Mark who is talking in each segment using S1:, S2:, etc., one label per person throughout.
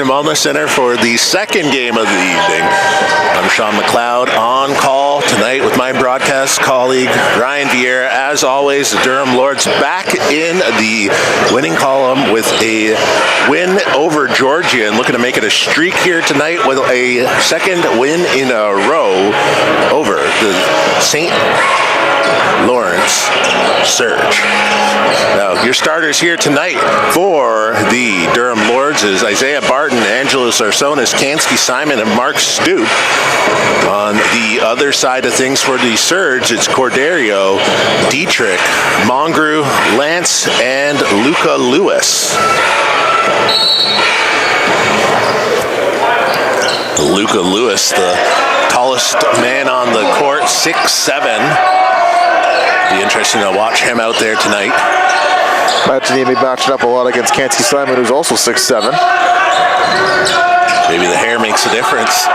S1: Wellness Center for the second game of the evening. I'm Sean McLeod on call tonight with my broadcast colleague Ryan Vieira. As always, the Durham Lords back in the winning column with a win over Georgia and looking to make it a streak here tonight with a second win in a row over the St. Lawrence Surge. Now, your starters here tonight for the Durham Lords is Isaiah Barton, Angelos Arsonis, Kansky Simon, and Mark Stoop. On the other side of things for the Surge, it's Corderio, Dietrich, Mongru, Lance, and Luca Lewis. Luca Lewis, the tallest man on the court, 6'7". Be interesting to watch him out there tonight.
S2: Imagine he'd be matching up a lot against Kansky Simon, who's also 6'7".
S1: Maybe the hair makes a difference.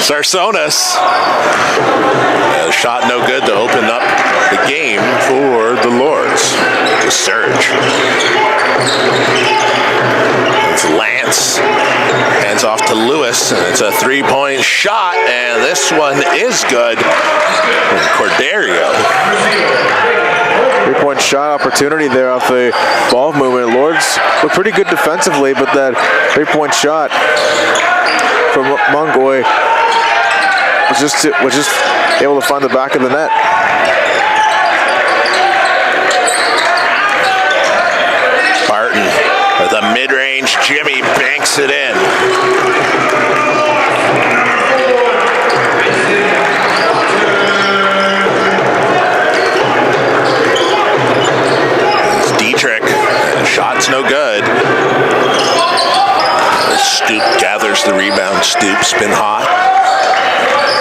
S1: Sarsonis. Shot no good to open up the game for the Lords. The Surge. It's Lance. Hands off to Lewis, and it's a three-point shot, and this one is good. Corderio.
S2: Three-point shot opportunity there off the ball movement. Lords look pretty good defensively, but that three-point shot from Mongoy was just able to find the back of the net.
S1: Barton with a mid-range Jimmy banks it in. Shot's no good. Stoop gathers the rebound. Stoop's been hot.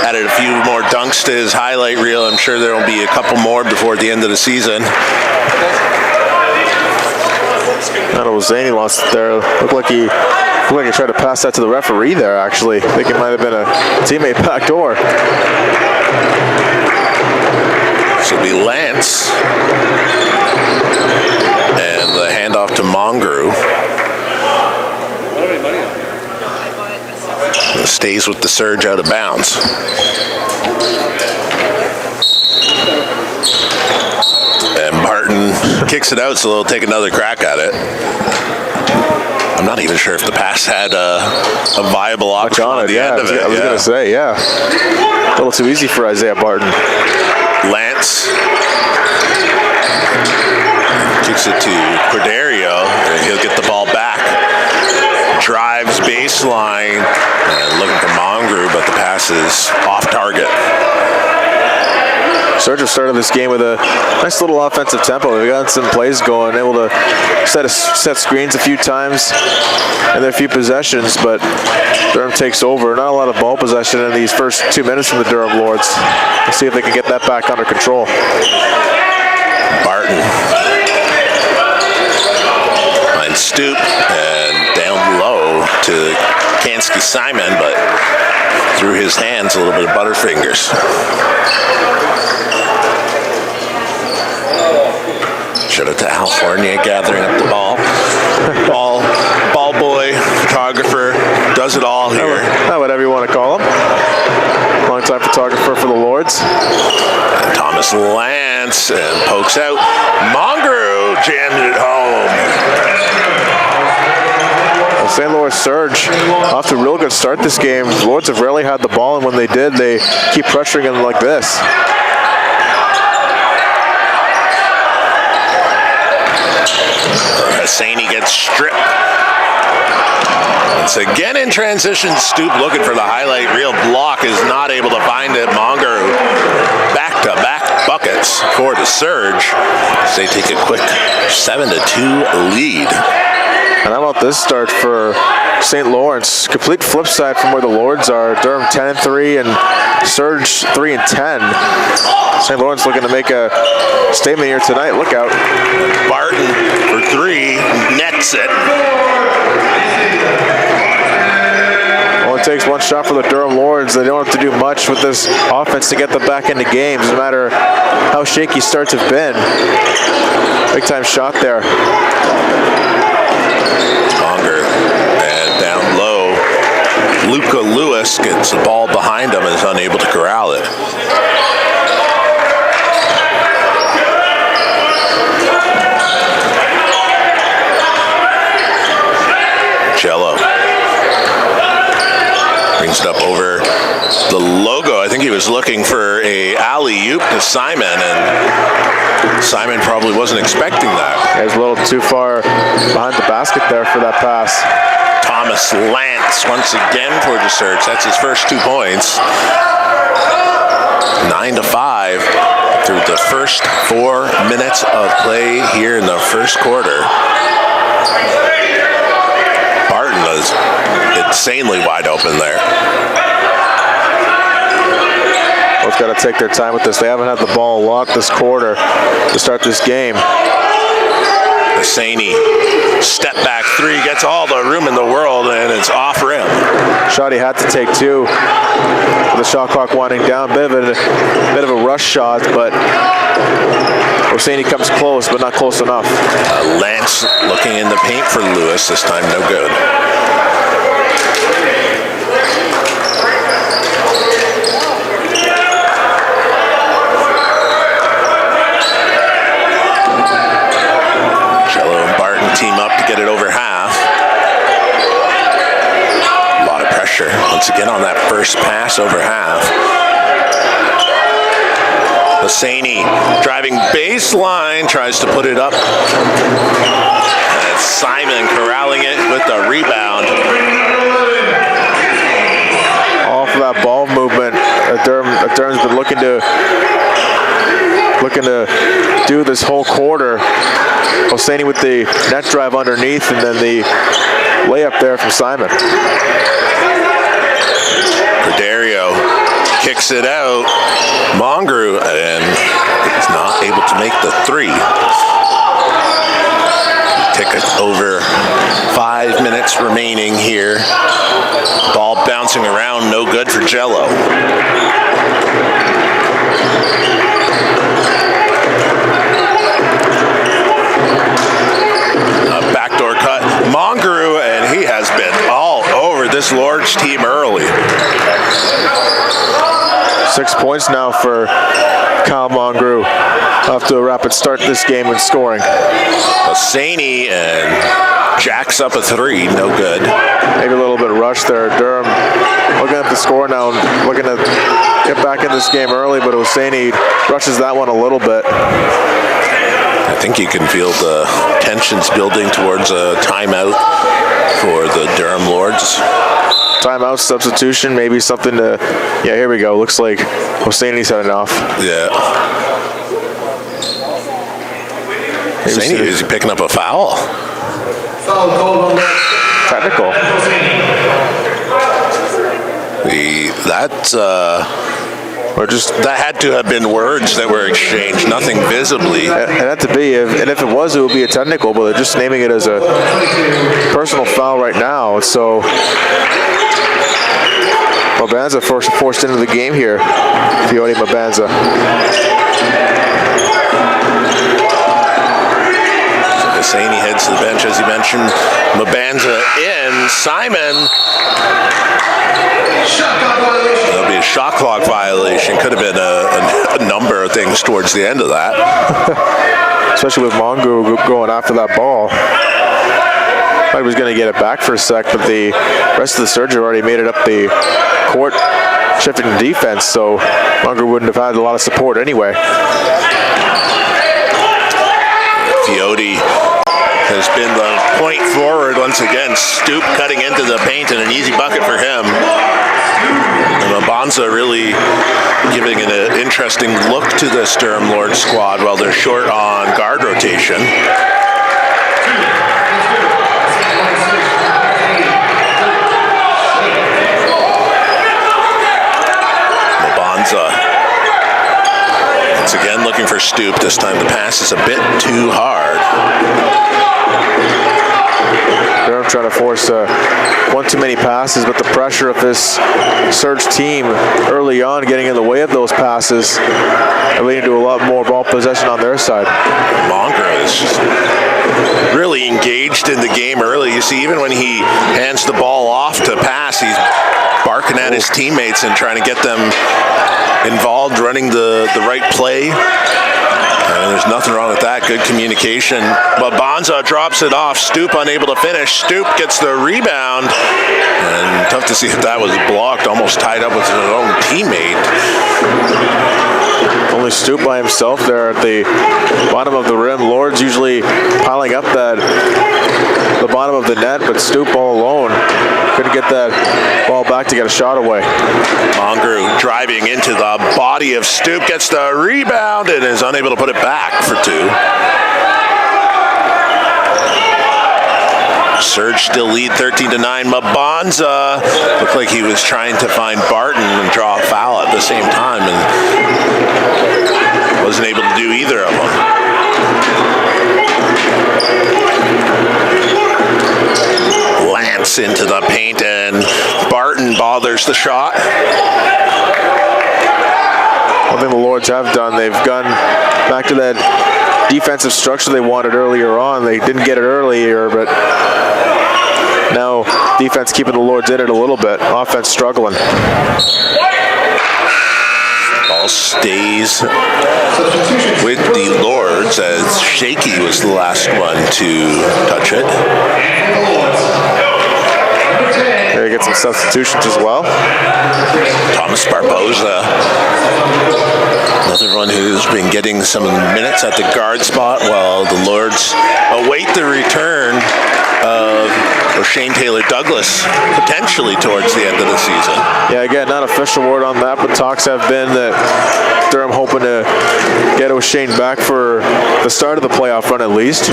S1: Added a few more dunks to his highlight reel. I'm sure there will be a couple more before the end of the season.
S2: That was Zany lost it there. Looked like he tried to pass that to the referee there, actually. I think it might have been a teammate backdoor.
S1: This will be Lance. And the handoff to Mongru. Stays with the Surge out of bounds. And Barton kicks it out, so they'll take another crack at it. I'm not even sure if the pass had a viable option on the end of it.
S2: I was going to say, yeah. A little too easy for Isaiah Barton.
S1: Lance kicks it to Corderio, and he'll get the ball back. Drives baseline, and looking for Mongru, but the pass is off target.
S2: Surge have started this game with a nice little offensive tempo. They've gotten some plays going, able to set screens a few times in their few possessions, but Durham takes over. Not a lot of ball possession in these first 2 minutes from the Durham Lords. Let's see if they can get that back under control.
S1: Barton. Finds Stoop, and down low to Kansky Simon, but through his hands a little bit of butterfingers. Shout out to California gathering up the ball. Ball boy, photographer, does it all here.
S2: Whatever you want to call him. Longtime photographer for the Lords.
S1: And Thomas Lance and pokes out. Mongru jammed it home.
S2: Well, St. Louis Surge off to a real good start this game. The Lords have rarely had the ball, and when they did, they keep pressuring them like this.
S1: Saini gets stripped. Once again in transition, Stoop looking for the highlight reel. Block is not able to find it. Mongru back-to-back buckets for the Surge. They take a quick 7-2 lead.
S2: And how about this start for St. Lawrence? Complete flip side from where the Lords are. Durham 10-3 and Surge 3-10. St. Lawrence looking to make a statement here tonight. Look out.
S1: Barton for three, nets it.
S2: Only takes one shot for the Durham Lords. They don't have to do much with this offense to get them back into games, no matter how shaky starts have been. Big time shot there.
S1: Longer gets the ball behind him and is unable to corral it. Jello brings it up over the logo. I think he was looking for a alley-oop to Simon, and Simon probably wasn't expecting that.
S2: He was a little too far behind the basket there for that pass.
S1: Thomas Lance once again for the search. That's his first 2 points. 9-5 through the first 4 minutes of play here in the first quarter. Barton was insanely wide open there.
S2: Both got to take their time with this. They haven't had the ball a lot this quarter to start this game.
S1: Hosseini, step back 3, gets all the room in the world, and it's off rim.
S2: Shot he had to take 2. With the shot clock winding down, bit of a rush shot, but Hosseini comes close, but not close enough.
S1: Lance looking in the paint for Lewis, this time no good. Team up to get it over half. A lot of pressure once again on that first pass over half. Hosseini driving baseline, tries to put it up. And it's Simon corralling it with the rebound.
S2: Off of that ball movement, Durham's been looking to do this whole quarter. Hosseini with the net drive underneath, and then the layup there from Simon.
S1: Corderio kicks it out. Mongrue, and is not able to make the 3. Take it over 5 minutes remaining here. Ball bouncing around, no good for Jello. Backdoor cut. Mongrue, and he has been all over this Lord's team early.
S2: 6 points now for Kyle Mongrue. Off to a rapid start this game in scoring.
S1: Hosseini and jacks up a 3, no good.
S2: Maybe a little bit rushed there. Durham looking at the score now, looking to get back in this game early, but Hosseini rushes that one a little bit.
S1: I think you can feel the tensions building towards a timeout for the Durham Lords.
S2: Timeout substitution, maybe something to, yeah, here we go. Looks like Hosseini's had enough.
S1: Yeah. Hosseini, is he picking up a foul?
S2: Technical.
S1: That had to have been words that were exchanged, nothing visibly.
S2: It had to be, and if it was, it would be a technical, but they're just naming it as a personal foul right now. So Mabanza forced into the game here. Fiore Mabanza.
S1: Hosseini heads to the bench, as he mentioned. Mabanza in. Simon. That'll be a shot clock violation. Could have been a number of things towards the end of that.
S2: Especially with Mongrue going after that ball. Thought he was going to get it back for a sec, but the rest of the surge already made it up the court, shifting to defense, so Mongrue wouldn't have had a lot of support anyway.
S1: Fiore has been the point forward once again. Stoop cutting into the paint, and an easy bucket for him. And Mabanza really giving an interesting look to this Durham Lords squad while they're short on guard rotation. Mabanza once again looking for Stoop. This time the pass is a bit too hard.
S2: Durham trying to force one too many passes, but the pressure of this surge team early on getting in the way of those passes and leading to a lot more ball possession on their side.
S1: Mongrue is just really engaged in the game early. You see, even when he hands the ball off to pass, he's barking looking at his teammates and trying to get them involved, running the right play. And there's nothing wrong with that. Good communication. But Bonza drops it off. Stoop unable to finish. Stoop gets the rebound. And tough to see if that was blocked. Almost tied up with his own teammate.
S2: Only Stoop by himself there at the bottom of the rim. Lord's usually piling up the bottom of the net, but Stoop all alone. Couldn't get that ball back to get a shot away.
S1: Mongrue driving into the body of Stoop, gets the rebound and is unable to put it back for two. Surge still lead 13-9. Mabonza looked like he was trying to find Barton and draw a foul at the same time and wasn't able to do either of them. Lance into the paint and Barton bothers the shot.
S2: One thing the Lords have done, they've gone back to that defensive structure they wanted earlier on. They didn't get it earlier, but now defense keeping the Lords in it a little bit. Offense struggling.
S1: Ball stays with the Lords as Shaky was the last one to touch it.
S2: There you get some substitutions as well.
S1: Thomas Barboza, another one who's been getting some minutes at the guard spot while the Lords await the return of Shane Taylor Douglas potentially towards the end of the season.
S2: Yeah, again, not official word on that, but talks have been that Durham hoping to get O'Shane back for the start of the playoff run at least.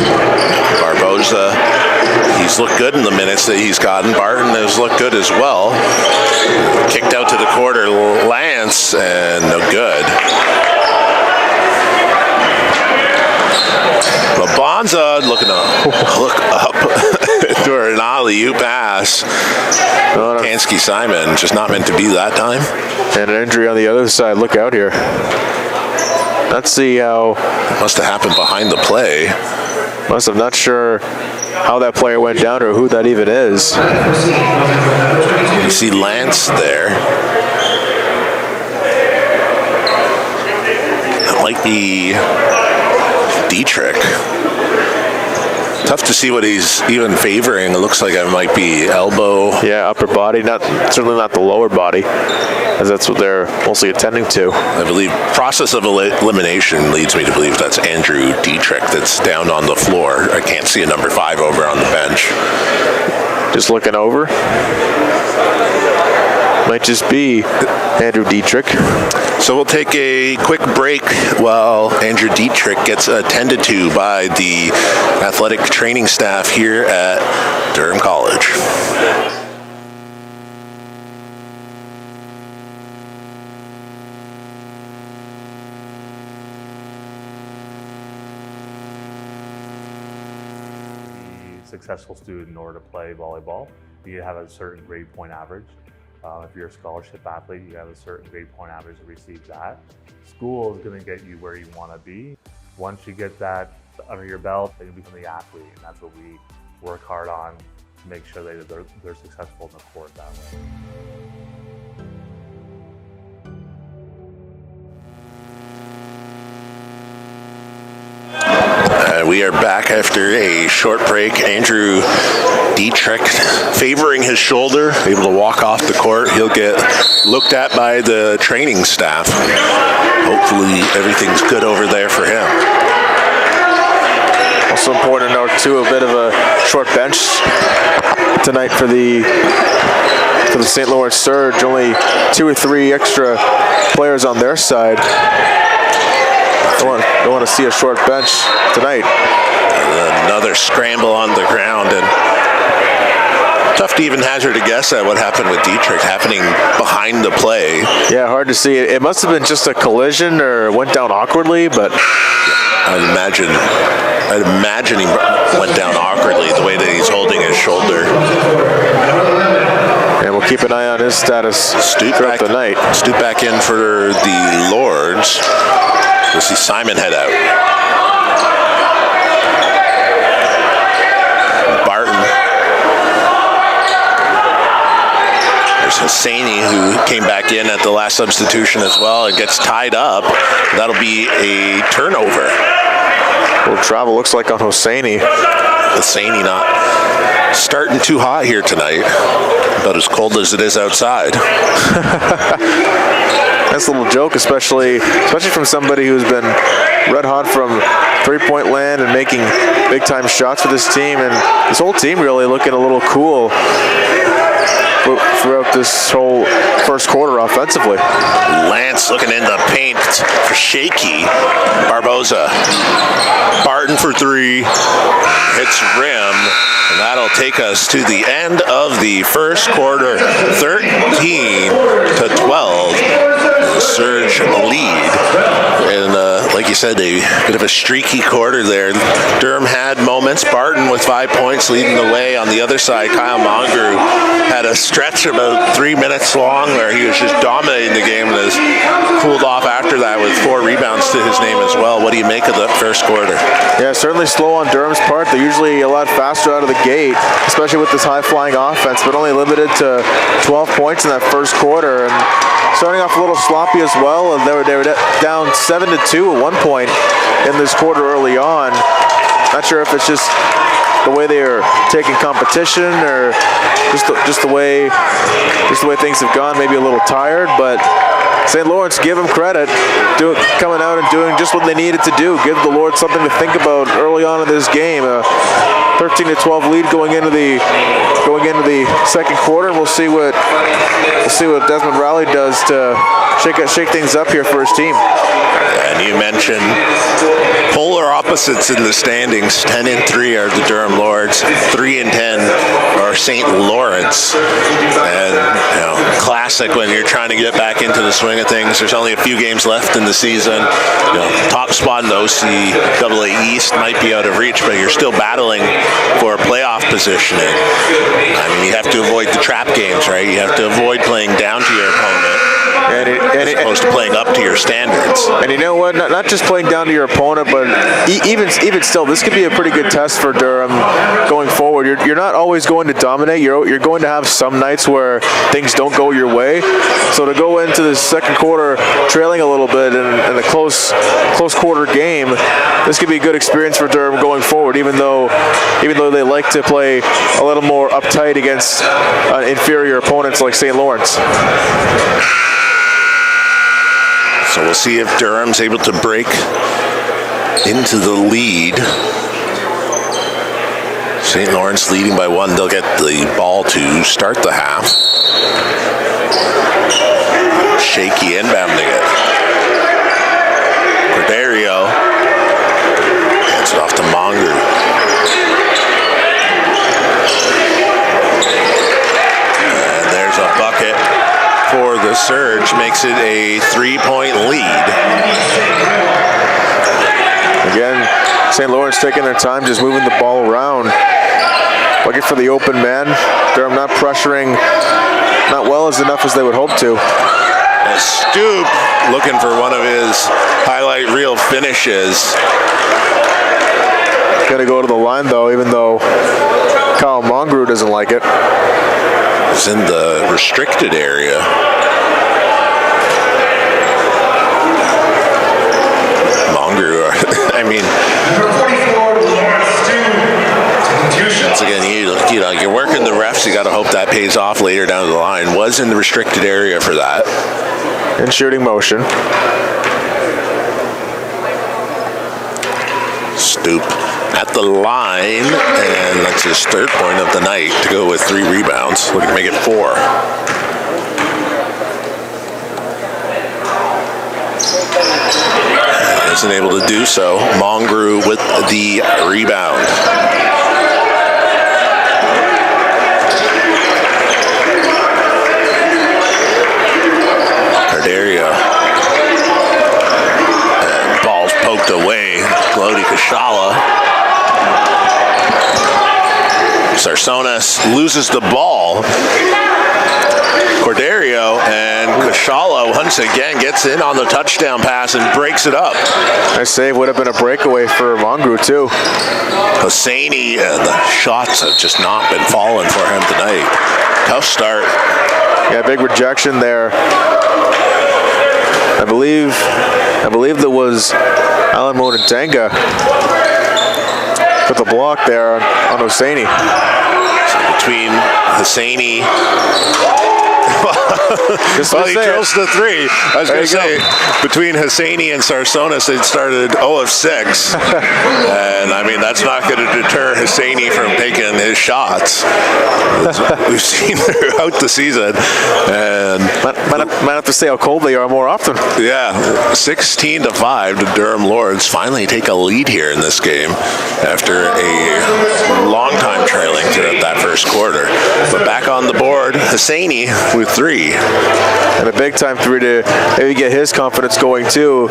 S1: Barboza, he's looked good in the minutes that he's gotten. Barton has looked good as well. Kicked out to the quarter, Lance, and no good. Bonza looking to look up for an alley-oop pass. Kansky Simon just not meant to be that time.
S2: And an injury on the other side. Look out here. Let's see how.
S1: It must have happened behind the play.
S2: Must have. Not sure how that player went down or who that even is.
S1: You see Lance there. That might be Dietrich. Tough to see what he's even favoring. It looks like it might be elbow.
S2: Yeah, upper body. Certainly not the lower body, as that's what they're mostly attending to.
S1: I believe process of elimination leads me to believe that's Andrew Dietrich that's down on the floor. I can't see a number 5 over on the bench.
S2: Just looking over. Might just be Andrew Dietrich.
S1: So we'll take a quick break while Andrew Dietrich gets attended to by the athletic training staff here at Durham College.
S3: Successful student in order to play volleyball, you need to have a certain grade point average. If you're a scholarship athlete, you have a certain grade point average to receive that. School is going to get you where you want to be. Once you get that under your belt, then you become the athlete, and that's what we work hard on to make sure that they're successful in the court that way.
S1: We are back after a short break. Andrew Dietrich favoring his shoulder, able to walk off the court. He'll get looked at by the training staff. Hopefully everything's good over there for him.
S2: Also important to note too, a bit of a short bench tonight for the St. Lawrence Surge. Only 2 or 3 extra players on their side. Don't want to see a short bench tonight.
S1: Another scramble on the ground, and tough to even hazard a guess at what happened with Dietrich happening behind the play.
S2: Yeah, hard to see. It must have been just a collision or went down awkwardly, but
S1: I'd imagine he went down awkwardly the way that he's holding his shoulder.
S2: And we'll keep an eye on his status throughout the night.
S1: Stoop back in for the Lords. We'll see Simon head out. Barton. There's Hosseini, who came back in at the last substitution as well, and gets tied up. That'll be a turnover.
S2: A little travel looks like on Hosseini.
S1: Hosseini not starting too hot here tonight. About as cold as it is outside.
S2: Nice little joke, especially from somebody who's been red hot from three-point land and making big-time shots for this team, and this whole team really looking a little cool throughout this whole first quarter offensively.
S1: Lance looking in the paint for Shaky. Barboza. Barton for three. Hits rim. And that'll take us to the end of the first quarter. 13-12. The Surge lead. And like you said, a bit of a streaky quarter there. Durham had moments. Barton with 5 points leading the way. On the other side, Kyle Mongrue had a stretch about 3 minutes long where he was just dominating the game and has cooled off after that with 4 rebounds to his name as well. What do you make of the first quarter?
S2: Yeah, certainly slow on Durham's part. They're usually a lot faster out of the gate, especially with this high-flying offense, but only limited to 12 points in that first quarter. And starting off a little sloppy as well, and they were down 7-2 at one point in this quarter early on. Not sure if it's just the way they are taking competition or just the way things have gone. Maybe a little tired, but St. Lawrence, give them credit, coming out and doing just what they needed to do. Give the Lord something to think about early on in this game. 13-12 lead going into the second quarter. We'll see what Desmond Rowley does to shake things up here for his team.
S1: And you mentioned polar opposites in the standings. 10-3 are the Durham Lords. 3-10 are St. Lawrence. And classic when you're trying to get back into the swing of things. There's only a few games left in the season. Top spot in the OCAA East might be out of reach, but you're still battling for playoff positioning. I mean, you have to avoid the trap games, right? You have to avoid playing down to your opponent. As opposed to playing up to your standards.
S2: And you know what? Not just playing down to your opponent, but even still, this could be a pretty good test for Durham going forward. You're not always going to dominate. You're going to have some nights where things don't go your way. So to go into the second quarter trailing a little bit in a close quarter game, this could be a good experience for Durham going forward. Even though they like to play a little more uptight against inferior opponents like St. Lawrence.
S1: So we'll see if Durham's able to break into the lead. St. Lawrence leading by 1. They'll get the ball to start the half. Shaky inbounding it. Corderio hands it off to Mongrue. And there's a bucket for the Surge, makes it a 3-point lead.
S2: Again, St. Lawrence taking their time, just moving the ball around, looking for the open man. Durham not pressuring, not well as enough as they would hope to.
S1: And Stoop looking for one of his highlight reel finishes.
S2: Got to go to the line though, even though Kyle Mongrue doesn't like it.
S1: It's in the restricted area. Mongrue, I mean, once again, you're working the refs. You got to hope that pays off later down the line. Was in the restricted area for that.
S2: In shooting motion.
S1: Stoop at the line, and that's his third point of the night to go with 3 rebounds. Looking to make it 4. Isn't able to do so. Mongrue with the rebound. Corderio. And ball's poked away. Glody Kashala. Sarsonis loses the ball. Corderio and Kashala once again gets in on the touchdown pass and breaks it up.
S2: Nice save. Would have been a breakaway for Mongrue too.
S1: Hosseini, and the shots have just not been falling for him tonight. Tough start.
S2: Yeah, big rejection there. I believe there was Alan Modentenga with the block there on Hosseini.
S1: Between Hosseini.
S2: Well,
S1: he drills the three. I was going to say, between Hosseini and Sarsonis, it started 0 of 6. And, I mean, that's not going to deter Hosseini from taking his shots. We've seen throughout the season. And
S2: might have to say how cold they are more often.
S1: Yeah, 16-5 to Durham Lords finally take a lead here in this game after a long time trailing throughout that first quarter. But back on the board, Hosseini with 3.
S2: And a big time 3 to maybe get his confidence going too.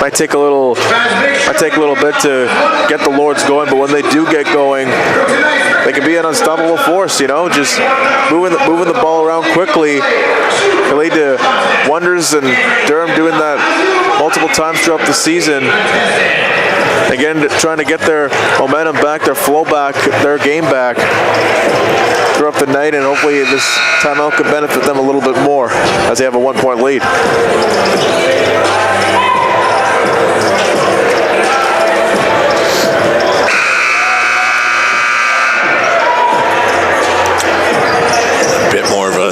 S2: Might take a little bit to get the Lords going, but when they do get going, they can be an unstoppable force, you know, just moving the ball around quickly can lead to wonders, and Durham doing that multiple times throughout the season. Again, trying to get their momentum back, their flow back, their game back throughout the night, and hopefully this timeout could benefit them a little bit more as they have a 1-point lead.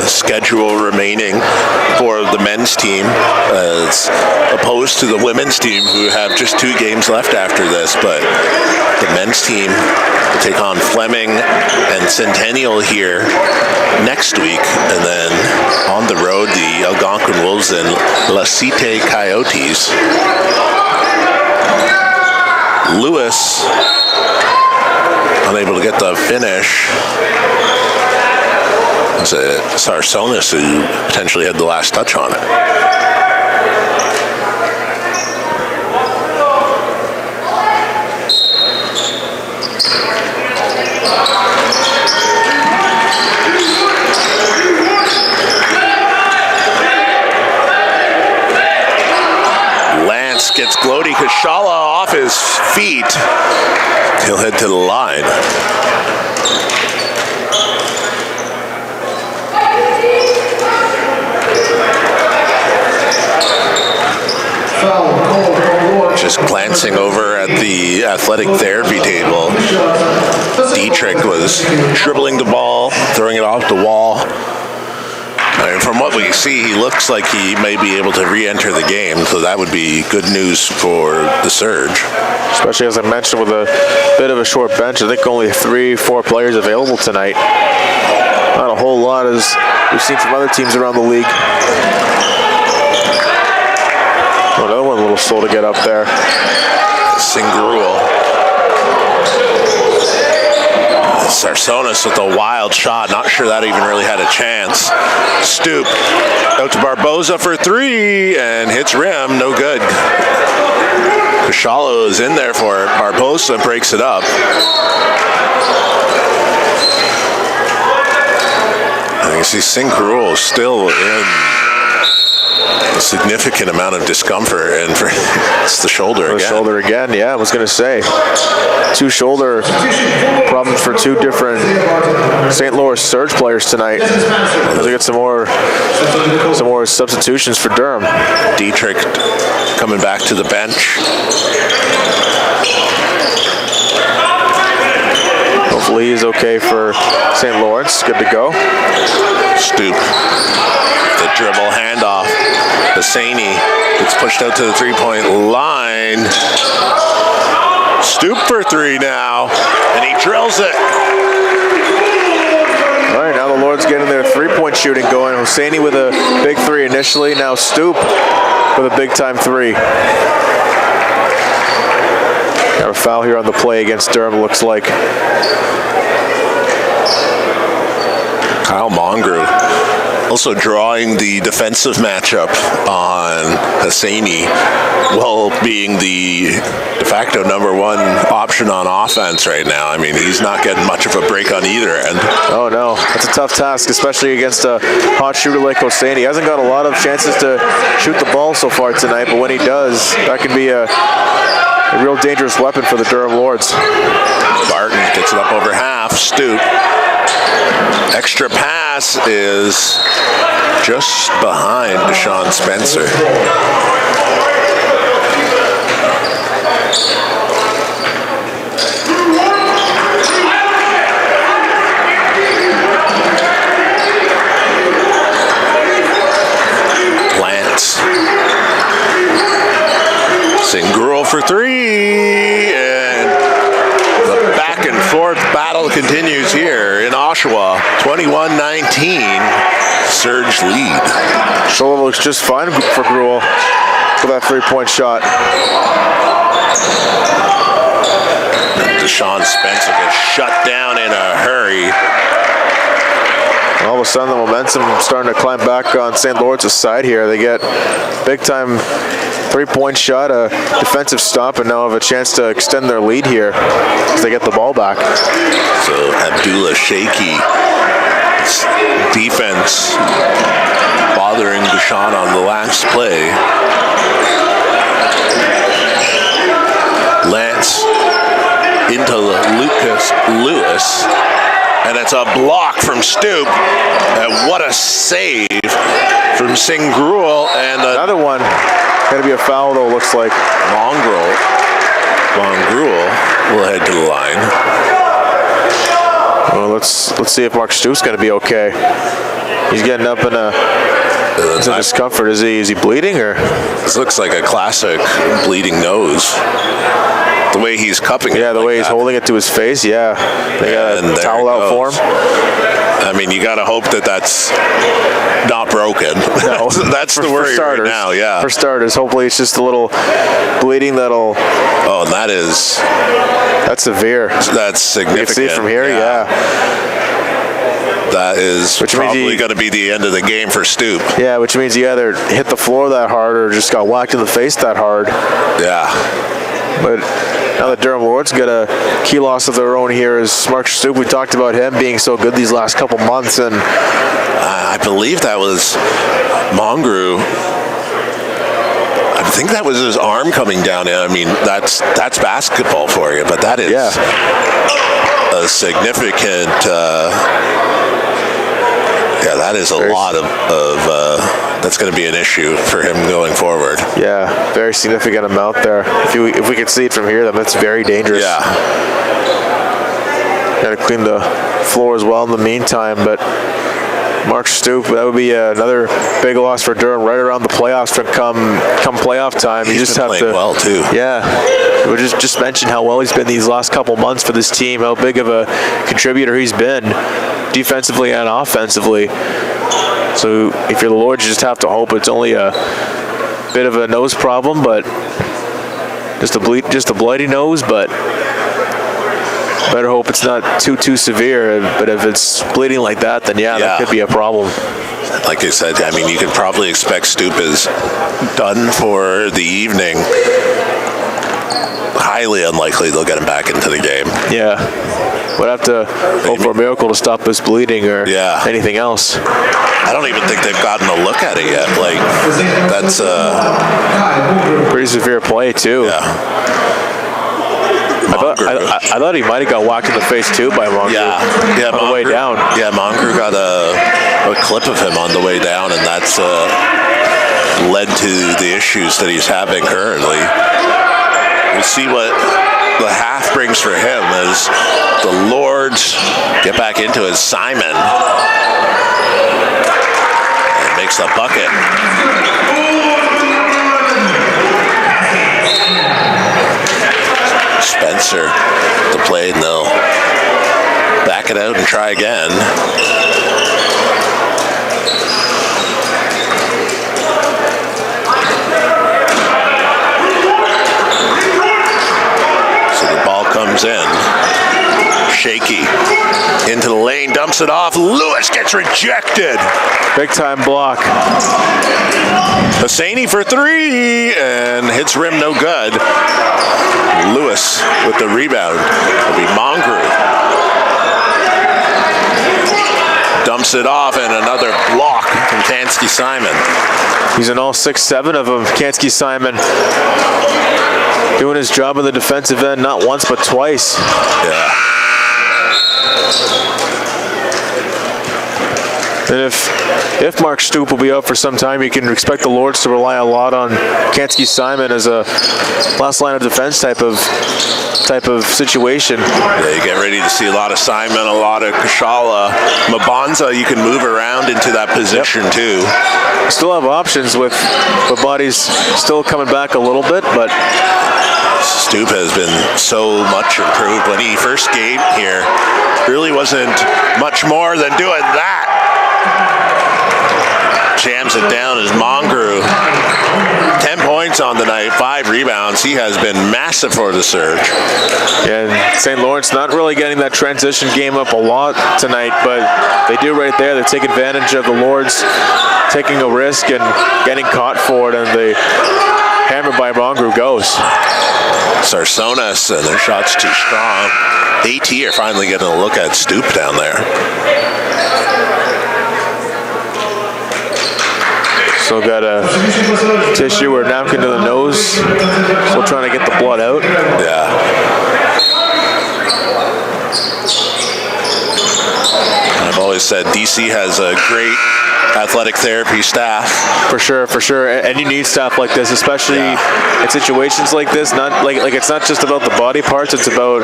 S1: Schedule remaining for the men's team as opposed to the women's team who have just 2 games left after this, but the men's team will take on Fleming and Centennial here next week, and then on the road the Algonquin Wolves and La Cité Coyotes. Lewis unable to get the finish. It's Sarsonis who potentially had the last touch on it. Lance gets Glody Kashala off his feet. He'll head to the line. Just glancing over at the athletic therapy table, Dietrich was dribbling the ball, throwing it off the wall. I mean, from what we see, he looks like he may be able to re-enter the game, so that would be good news for the Surge.
S2: Especially, as I mentioned, with a bit of a short bench. I think only 3-4 players available tonight. Not a whole lot, as we've seen from other teams around the league. Another one a little slow to get up there.
S1: Singrul. Sarsonis with a wild shot. Not sure that even really had a chance. Stoop out to Barboza for 3 and hits rim. No good. Kashala is in there for it. Barboza breaks it up. And you see Singrul still in a significant amount of discomfort, and it's the shoulder again.
S2: The shoulder again, yeah, I was going to say. 2 shoulder problems for 2 different St. Louis Surge players tonight. As we get some more substitutions for Durham.
S1: Dietrich coming back to the bench.
S2: Hopefully he's okay for St. Lawrence. Good to go.
S1: Stoop. The dribble handoff. Hosseini gets pushed out to the 3-point line. Stoop for 3 now, and he drills it.
S2: All right, now the Lords getting their 3-point shooting going. Hosseini with a big 3 initially. Now Stoop with a big-time 3. Got a foul here on the play against Durham, looks like.
S1: Kyle Mongrove also drawing the defensive matchup on Hosseini, while being the de facto #1 option on offense right now. I mean, he's not getting much of a break on either end.
S2: Oh no, that's a tough task, especially against a hot shooter like Hosseini. He hasn't got a lot of chances to shoot the ball so far tonight, but when he does, that can be a real dangerous weapon for the Durham Lords.
S1: Barton gets it up over half. Stoop extra pass is just behind Deshaun Spencer. Lance. Singrel for three, and the back and forth battle continues here in Oshawa. 21-19, Surge lead.
S2: Show looks just fine for Gruel for that 3-point shot.
S1: Deshaun Spencer gets shut down in a hurry.
S2: All of a sudden, the momentum starting to climb back on St. Lawrence's side here. They get big-time 3-point shot, a defensive stop, and now have a chance to extend their lead here as they get the ball back.
S1: So Abdullah shaky. Defense bothering Deshaun on the last play. Lance into Lucas Lewis. And it's a block from Stoop. And what a save from Singrel. And
S2: another one. Going to be a foul, though, looks like.
S1: Mongrel will head to the line.
S2: Well, let's see if Mark Stoop's going to be okay. He's getting up in some discomfort. Is he bleeding, or?
S1: This looks like a classic bleeding nose. The way he's cupping it.
S2: Yeah, the way he's holding it to his face, yeah. They got a towel out for him.
S1: I mean, you got to hope that that's not broken.
S2: No.
S1: That's the worry right now, yeah.
S2: For starters, hopefully it's just a little bleeding that'll...
S1: Oh, and that's
S2: severe.
S1: That's significant.
S2: You can see it from here, yeah.
S1: That is probably going to be the end of the game for Stoop.
S2: Yeah, which means he either hit the floor that hard or just got whacked in the face that hard.
S1: Yeah.
S2: But now that Durham Lord's got a key loss of their own here is Mark Stoop. We talked about him being so good these last couple months, and
S1: I believe that was Mongrel. I think that was his arm coming down. I mean, that's basketball for you, but that is a significant. That is a lot of that's going to be an issue for him going forward.
S2: Yeah, very significant amount there. If we can see it from here, then that's very dangerous.
S1: Yeah.
S2: Got to clean the floor as well in the meantime, but Mark Stoop, that would be another big loss for Durham right around the playoffs from come playoff time.
S1: He's just been playing well too.
S2: Yeah. We just mentioned how well he's been these last couple months for this team, how big of a contributor he's been defensively and offensively. So if you're the Lords, you just have to hope it's only a bit of a nose problem, but just a bloody nose, but better hope it's not too severe. But if it's bleeding like that, then that could be a problem.
S1: Like I said, I mean, you could probably expect Stoop is done for the evening. Highly unlikely they'll get him back into the game.
S2: Yeah. We'd have to hope for a miracle to stop this bleeding or anything else.
S1: I don't even think they've gotten a look at it yet. Like, that's
S2: pretty severe play, too.
S1: Yeah.
S2: I thought he might have got whacked in the face, too, by Mongrel.
S1: Yeah,
S2: on the way down.
S1: Yeah, Mongrel got a clip of him on the way down, and that's led to the issues that he's having currently. We'll see what the half brings for him as the Lords get back into it. Simon and makes the bucket. Spencer the play, and they'll back it out and try again. Comes in, shaky, into the lane, dumps it off. Lewis gets rejected.
S2: Big time block.
S1: Hosseini for three and hits rim, no good. Lewis with the rebound. It'll be Mongrel. Dumps it off and another block from Kansky Simon.
S2: He's in all 6-7 of them. Kansky Simon doing his job on the defensive end, not once but twice.
S1: Yeah.
S2: And if Mark Stoop will be out for some time, you can expect the Lords to rely a lot on Kansky Simon as a last line of defense type of situation.
S1: Yeah, you get ready to see a lot of Simon, a lot of Kashala. Mabanza, you can move around into that position too.
S2: Still have options with bodies still coming back a little bit, but
S1: Stoop has been so much improved. When he first came here, really wasn't much more than doing that. Jams it down as Mongrue. 10 points on the night, 5 rebounds. He has been massive for the Surge.
S2: Yeah, St. Lawrence not really getting that transition game up a lot tonight, but they do right there. They take advantage of the Lords taking a risk and getting caught for it, and the hammer by Mongrue goes.
S1: Sarsonis, and their shot's too strong. AT are finally getting a look at Stoop down there.
S2: Still got a tissue or napkin to the nose. Still trying to get the blood out.
S1: Yeah. I've always said DC has a great athletic therapy staff.
S2: For sure. And you need staff like this, especially in situations like this. Not like it's not just about the body parts, it's about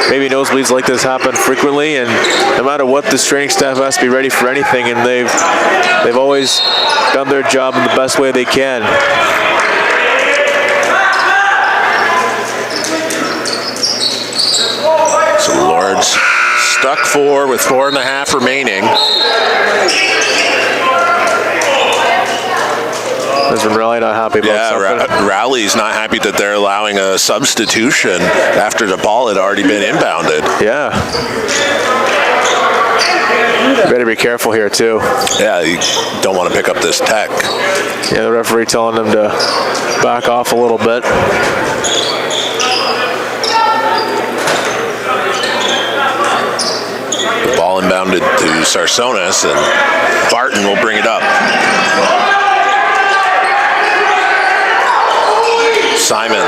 S2: maybe nosebleeds like this happen frequently, and no matter what, this training staff has to be ready for anything, and they've always done their job in the best way they can.
S1: So the Lords stuck 4 with 4.5 remaining.
S2: Isn't really not happy about something.
S1: Rowley's not happy that they're allowing a substitution after the ball had already been inbounded.
S2: Yeah. You better be careful here too.
S1: Yeah, you don't want to pick up this tech.
S2: Yeah, the referee telling them to back off a little bit.
S1: The ball inbounded to Sarsonis, and Barton will bring it up. Simon.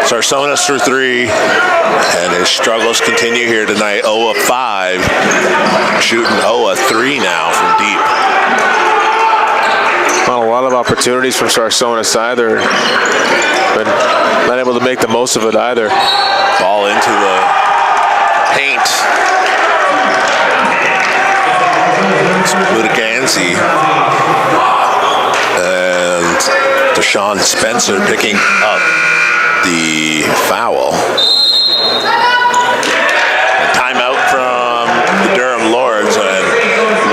S1: Sarsonis for 3, and his struggles continue here tonight. 0 of 5, shooting 0 of 3 now from deep.
S2: Not a lot of opportunities from Sarsonis either, but not able to make the most of it either.
S1: Ball into the paint. Budaganzi and Deshaun Spencer picking up the foul. A timeout from the Durham Lords, and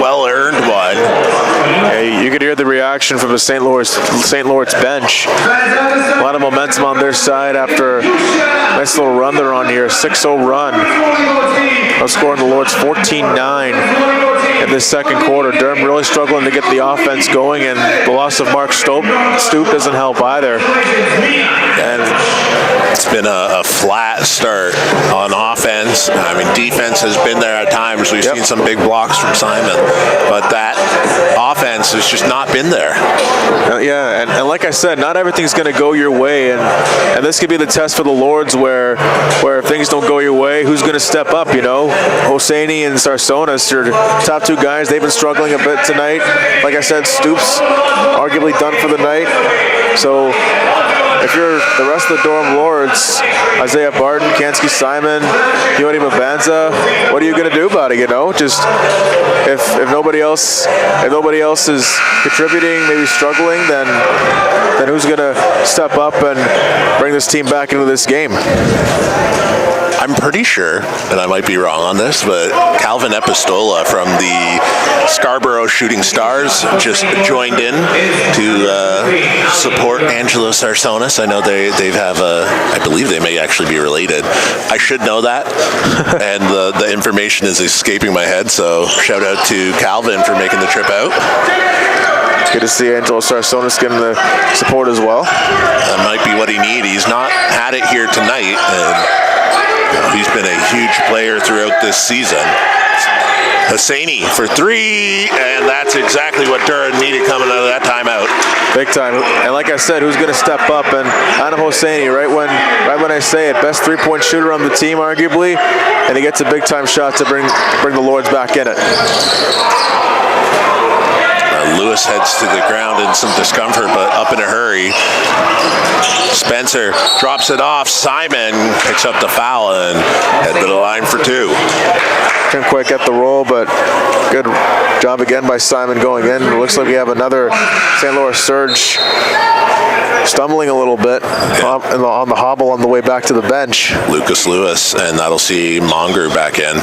S1: well-earned one.
S2: Yeah, you could hear the reaction from the St. Lawrence bench. A lot of momentum on their side after a nice little run they're on here, 6-0 run. Outscoring the Lords 14-9 in this second quarter. Durham really struggling to get the offense going, and the loss of Mark Stoop doesn't help either.
S1: And it's been a flat start on offense. I mean, defense has been there at times. We've seen some big blocks from Simon, but that offense has just not been there.
S2: Yeah, and like I said, not everything's going to go your way, and this could be the test for the Lords where if things don't go your way, who's going to step up, you know? Hosseini and Sarsonis are top 2 guys. They've been struggling a bit tonight. Like I said, Stoops arguably done for the night. So if you're the rest of the Durham Lords, Isaiah Barton, Kansky Simon, Yoani Mabanza, what are you going to do about it, you know? Just if nobody else is contributing, maybe struggling, then who's going to step up and bring this team back into this game?
S1: I'm pretty sure, and I might be wrong on this, but Calvin Epistola from the Scarborough Shooting Stars just joined in to support Angelo Sarsonis. I know they have I believe they may actually be related. I should know that, and the information is escaping my head, so shout out to Calvin for making the trip out.
S2: Good to see Angelo Sarsonis getting the support as well.
S1: That might be what he needs. He's not had it here tonight, and he's been a huge player throughout this season. Hosseini for 3, and that's exactly what Durham needed coming out of that timeout.
S2: Big time. And like I said, who's going to step up? And Adam Hosseini, right when I say it, best 3-point shooter on the team, arguably, and he gets a big time shot to bring the Lords back in it.
S1: Lewis heads to the ground in some discomfort, but up in a hurry. Spencer drops it off. Simon picks up the foul and head to the line for 2.
S2: Couldn't quite get the roll, but good job again by Simon going in. It looks like we have another St. Louis Surge stumbling a little bit on the hobble on the way back to the bench.
S1: Lucas Lewis, and that'll see Mongrue back in.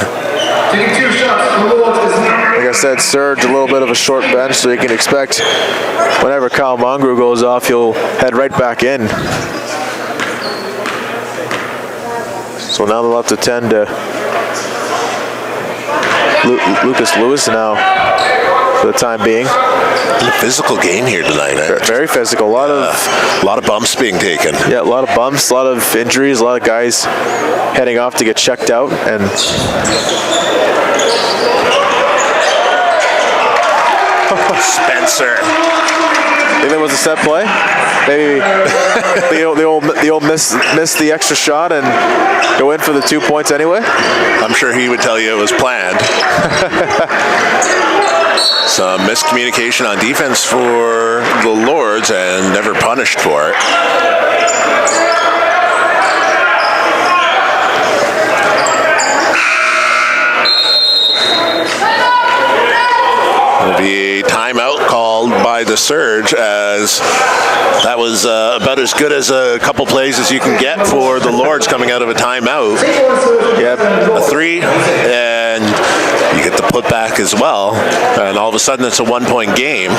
S2: Like I said, Surge, a little bit of a short bench, so you can expect whenever Kyle Mongrue goes off, he'll head right back in. So now they'll have to tend to Lucas Lewis now for the time being.
S1: It's a physical game here tonight.
S2: Very physical. A lot
S1: of bumps being taken.
S2: Yeah, a lot of bumps, a lot of injuries, a lot of guys heading off to get checked out. And
S1: Spencer.
S2: Think that was a set play? Maybe the old miss the extra shot and go in for the 2 points anyway?
S1: I'm sure he would tell you it was planned. Some miscommunication on defense for the Lords and never punished for it. It'll be a timeout called by the Surge, as that was about as good as a couple plays as you can get for the Lords coming out of a timeout. Yep, a 3, and you get the putback as well, and all of a sudden it's a 1-point game.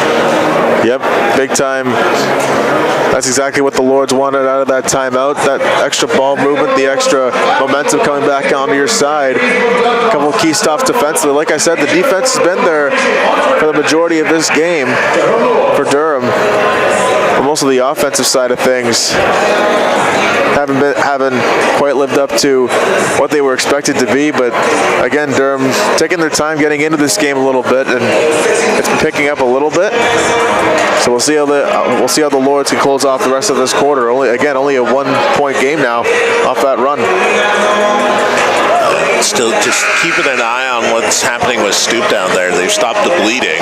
S2: Yep, big time. That's exactly what the Lords wanted out of that timeout, that extra ball movement, the extra momentum coming back onto your side. A couple of key stops defensively. Like I said, the defense has been there for the majority of this game for Durham. But most of the offensive side of things haven't quite lived up to what they were expected to be. But again, Durham taking their time getting into this game a little bit, and it's been picking up a little bit. So we'll see how the Lords can close off the rest of this quarter. Only a 1-point game now off that run.
S1: Still just keeping an eye on what's happening with Stoop down there. They've stopped the bleeding.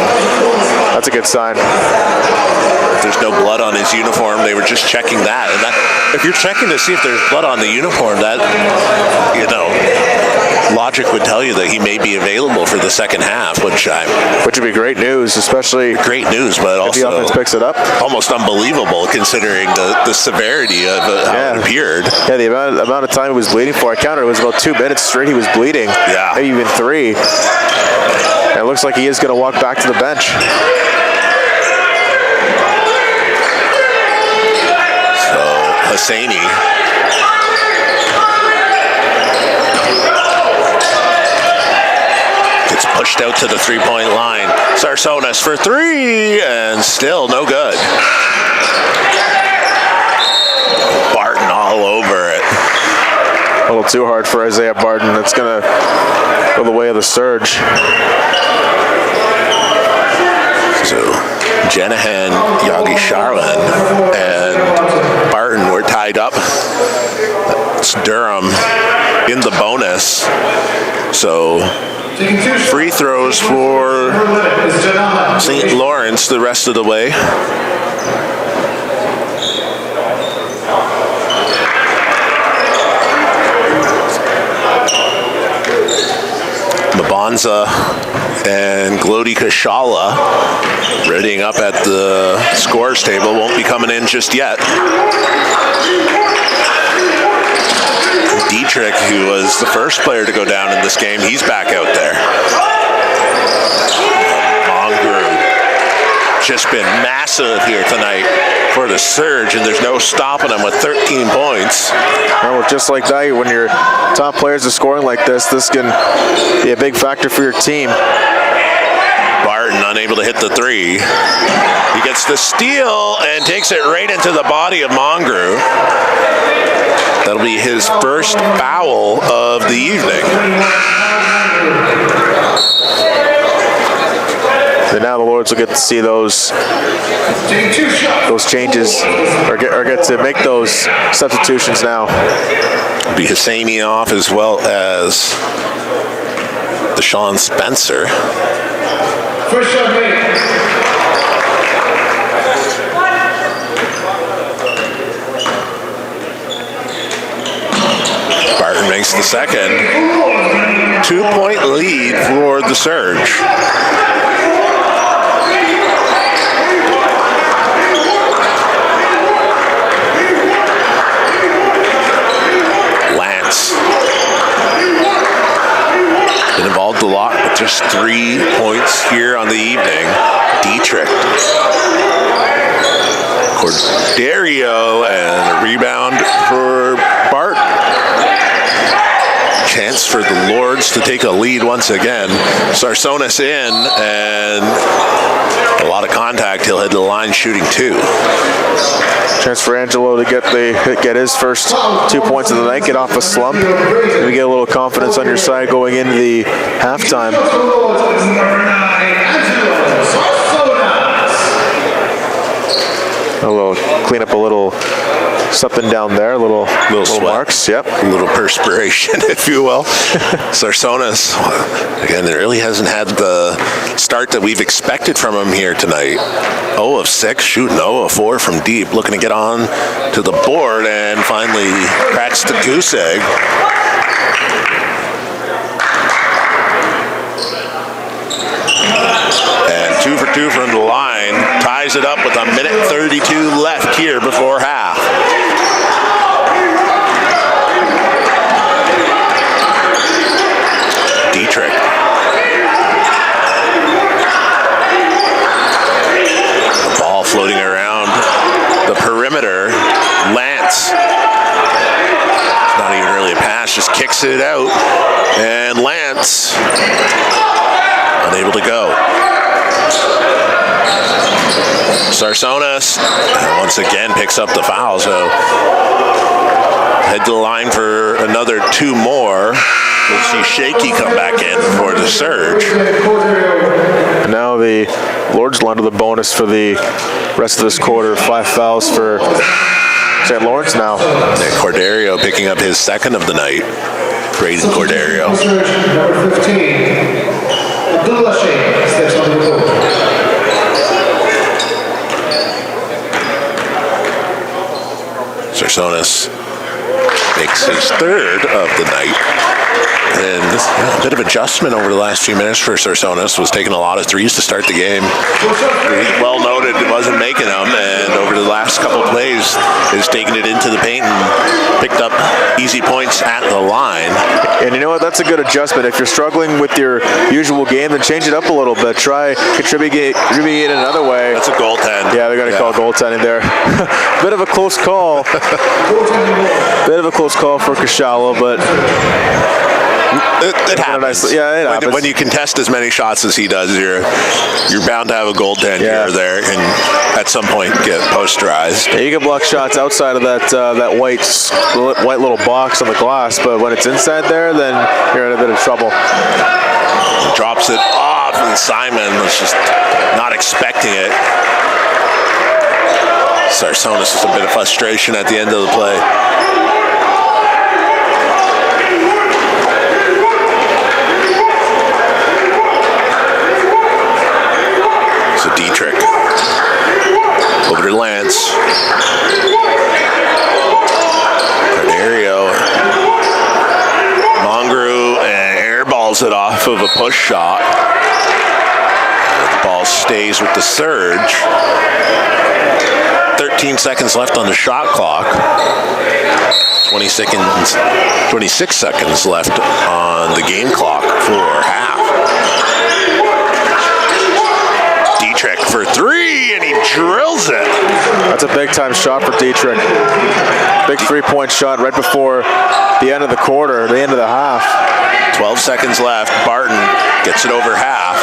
S2: That's a good sign.
S1: There's no blood on his uniform. They were just checking that. And that, if you're checking to see if there's blood on the uniform, that, logic would tell you that he may be available for the second half, which
S2: would be great news, especially
S1: great news, but
S2: if
S1: also
S2: the offense picks it up.
S1: Almost unbelievable considering the severity of how it appeared.
S2: Yeah, the amount of time he was bleeding for, I counted, it was about 2 minutes straight he was bleeding.
S1: Yeah.
S2: Maybe even 3. And it looks like he is going to walk back to the bench.
S1: So, Hosseini gets pushed out to the 3-point line. Sarsonis for 3, and still no good. Barton all over it.
S2: A little too hard for Isaiah Barton. That's going to go the way of the Surge.
S1: So, Jenahan, Yagi Sharlin, and Barton were tied up. It's Durham in the bonus. So, free throws for St. Lawrence the rest of the way. Mabanza and Glody Kashala readying up at the scores table. Won't be coming in just yet. Dietrich, who was the first player to go down in this game, he's back out there. Mongrue just been massive here tonight for the Surge, and there's no stopping them with 13 points.
S2: Well, just like that, when your top players are scoring like this can be a big factor for your team.
S1: Barton unable to hit the 3. He gets the steal and takes it right into the body of Mongrue. That'll be his first foul of the evening.
S2: And now the Lords will get to see those changes, or get to make those substitutions now.
S1: It'll be Hosseini off, as well as Deshaun Spencer.
S4: First shot made.
S1: makes the second. 2-point lead for the Surge. Lance. Been involved a lot, but just 3 points here on the evening. Dietrich. Corderio, and a rebound for Bart. Chance for the Lords to take a lead once again. Sarsonis in, and a lot of contact. He'll head to the line shooting 2.
S2: Chance for Angelo to get his first 2 points of the night, get off a slump. Maybe get a little confidence on your side going into the halftime. A little clean up, a little something down there, little marks. Yep,
S1: a little perspiration, if you will. Sarsonis, again, it really hasn't had the start that we've expected from him here tonight. 0 of 6, shooting 0 of 4 from deep, looking to get on to the board, and finally cracks the goose egg. And 2 for 2 from the line, ties it up with a minute 32 left here before half. Dietrich. The ball floating around the perimeter. Lance. It's not even really a pass, just kicks it out. And Lance unable to go. Sarsonis once again picks up the foul, so head to the line for another 2 more. We'll see Shaky come back in for the Surge.
S2: And now the Lords line to the bonus for the rest of this quarter. 5 fouls for St. Lawrence now.
S1: And Corderio picking up his second of the night. Braden Corderio.
S4: Number 15. Abdullah Sheikh steps on the court.
S1: Sarsonis makes his third of the night. And a bit of adjustment over the last few minutes for Sarsonis. Was taking a lot of threes to start the game. Well noted, wasn't making them, and over the last couple plays is taking it into the paint and picked up easy points at the line.
S2: And you know what? That's a good adjustment. If you're struggling with your usual game, then change it up a little bit. Try contribute it another way.
S1: That's a goaltend.
S2: Yeah, they're going to call goaltending there. Bit of a close call. Bit of a close call for Kashala, but
S1: it happens.
S2: It happens.
S1: When you contest as many shots as he does, you're bound to have a goaltend here or there, and at some point get posterized.
S2: Yeah, you can block shots outside of that white little box on the glass, but when it's inside there, then you're in a bit of trouble.
S1: Drops it off, and Simon was just not expecting it. Sarsonis is a bit of frustration at the end of the play. So Dietrich over to Lance. Corderio. Mongrou and airballs it off of a push shot. And the ball stays with the Surge. 13 seconds left on the shot clock. 26 seconds left on the game clock for half. Dietrich for 3, and he drills it.
S2: That's a big-time shot for Dietrich. Big 3-point shot right before the end of the quarter, the end of the half.
S1: 12 seconds left. Barton gets it over half.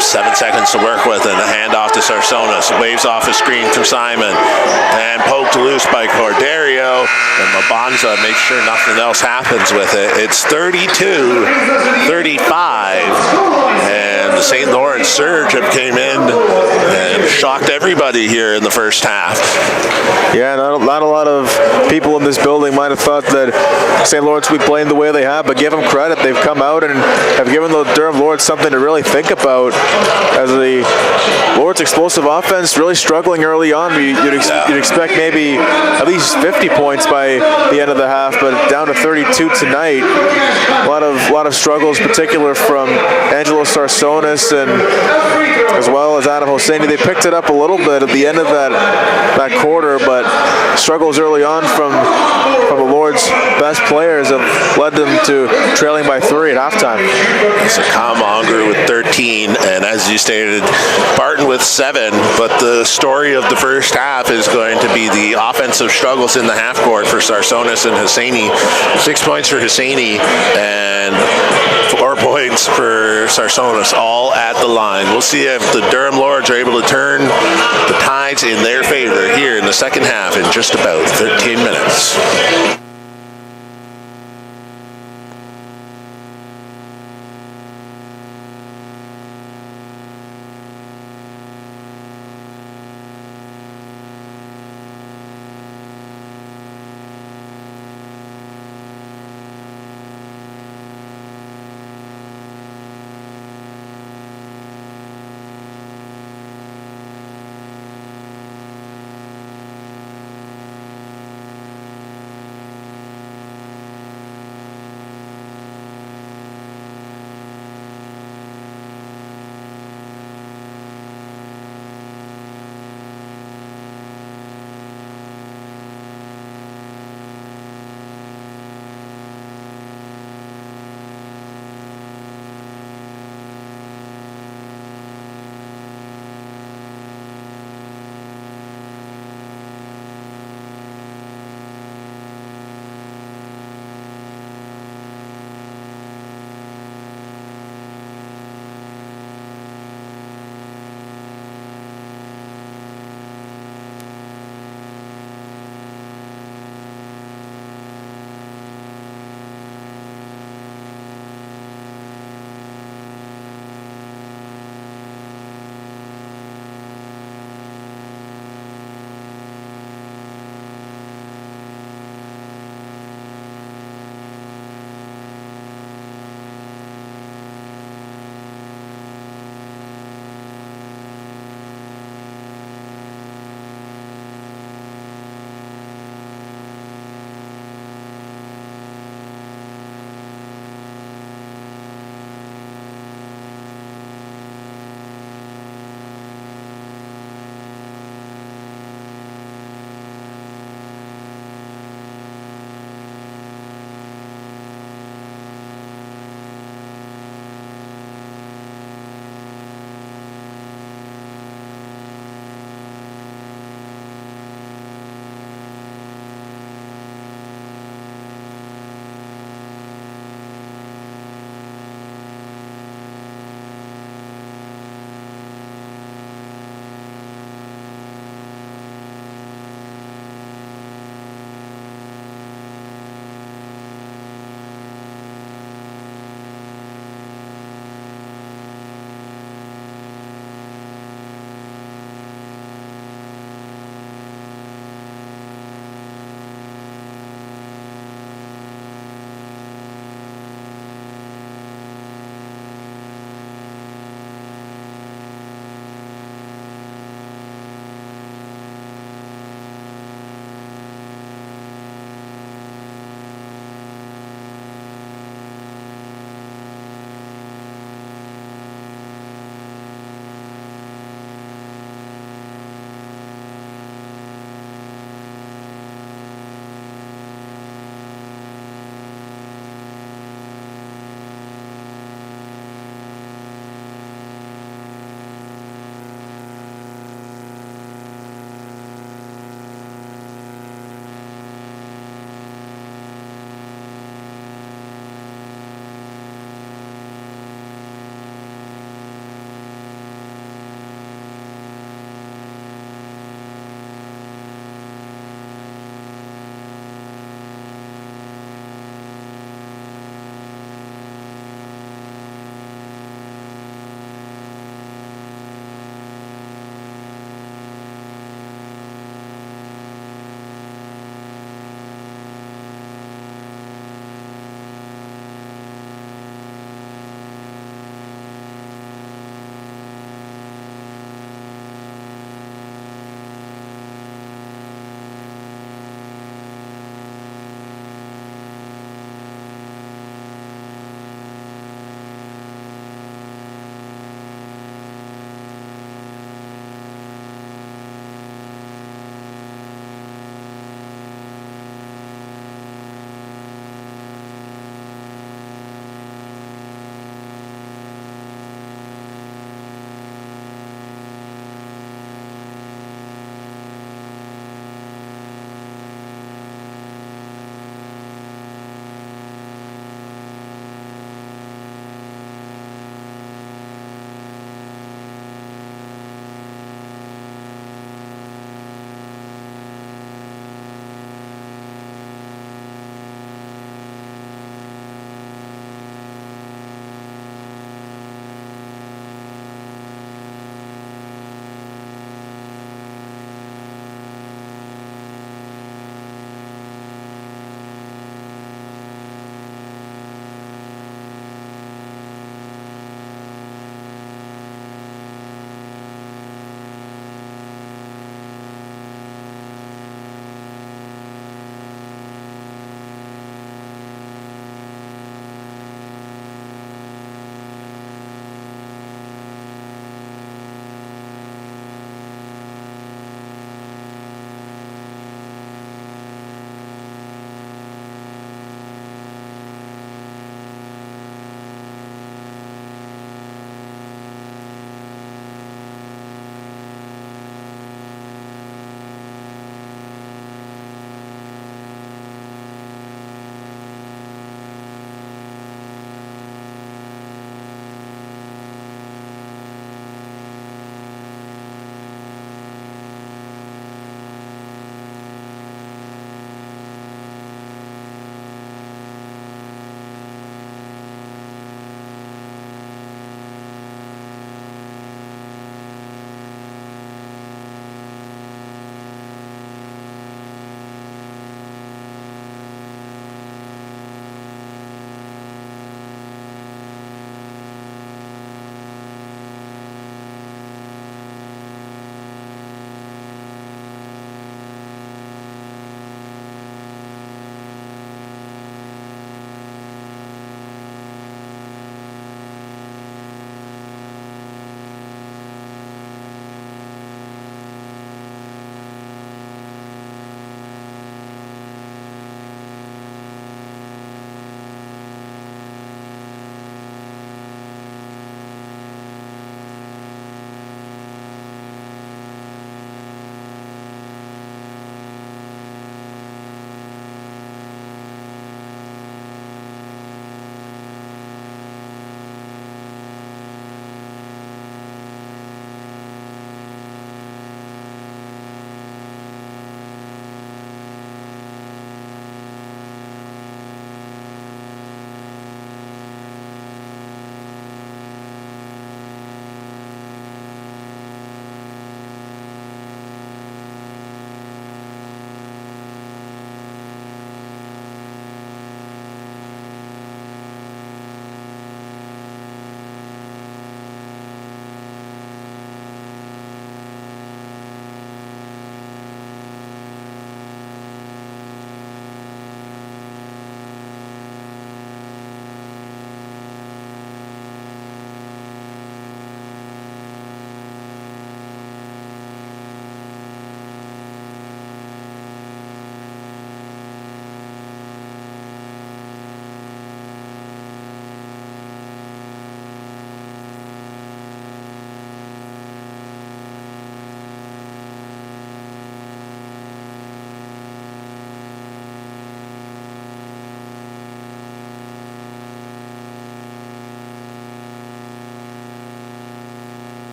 S1: 7 seconds to work with, and a handoff to Sarsonis. Waves off a screen from Simon, and poked loose by Corderio, and Mabanza makes sure nothing else happens with it. It's 32-35, and the St. Lawrence Surge have came in and shocked everybody here in the first half.
S2: Yeah, not a lot of people in this building might have thought that St. Lawrence would be playing the way they have, but give them credit. They've come out and have given the Durham Lords something to really think about, as the Lords' explosive offense really struggling early on. You'd expect maybe at least 50 points by the end of the half, but down to 32 tonight. A lot of struggles, particular from Angelo Sarsonis and as well as Adam Hosseini. They picked it up a little bit at the end of that quarter, but struggles early on from the Lords' best players have led them to trailing by 3 at halftime.
S1: So Kyle Monger with 13, and as you stated, Barton with 7, but the story of the first half is going to be the offensive struggles in the half court for Sarsonis and Hosseini. 6 points for Hosseini and 4 points for Sarsonis, all at the line. We'll see if the Durham Lords are able to turn the tides in their favor here in the second half in just about 13 minutes.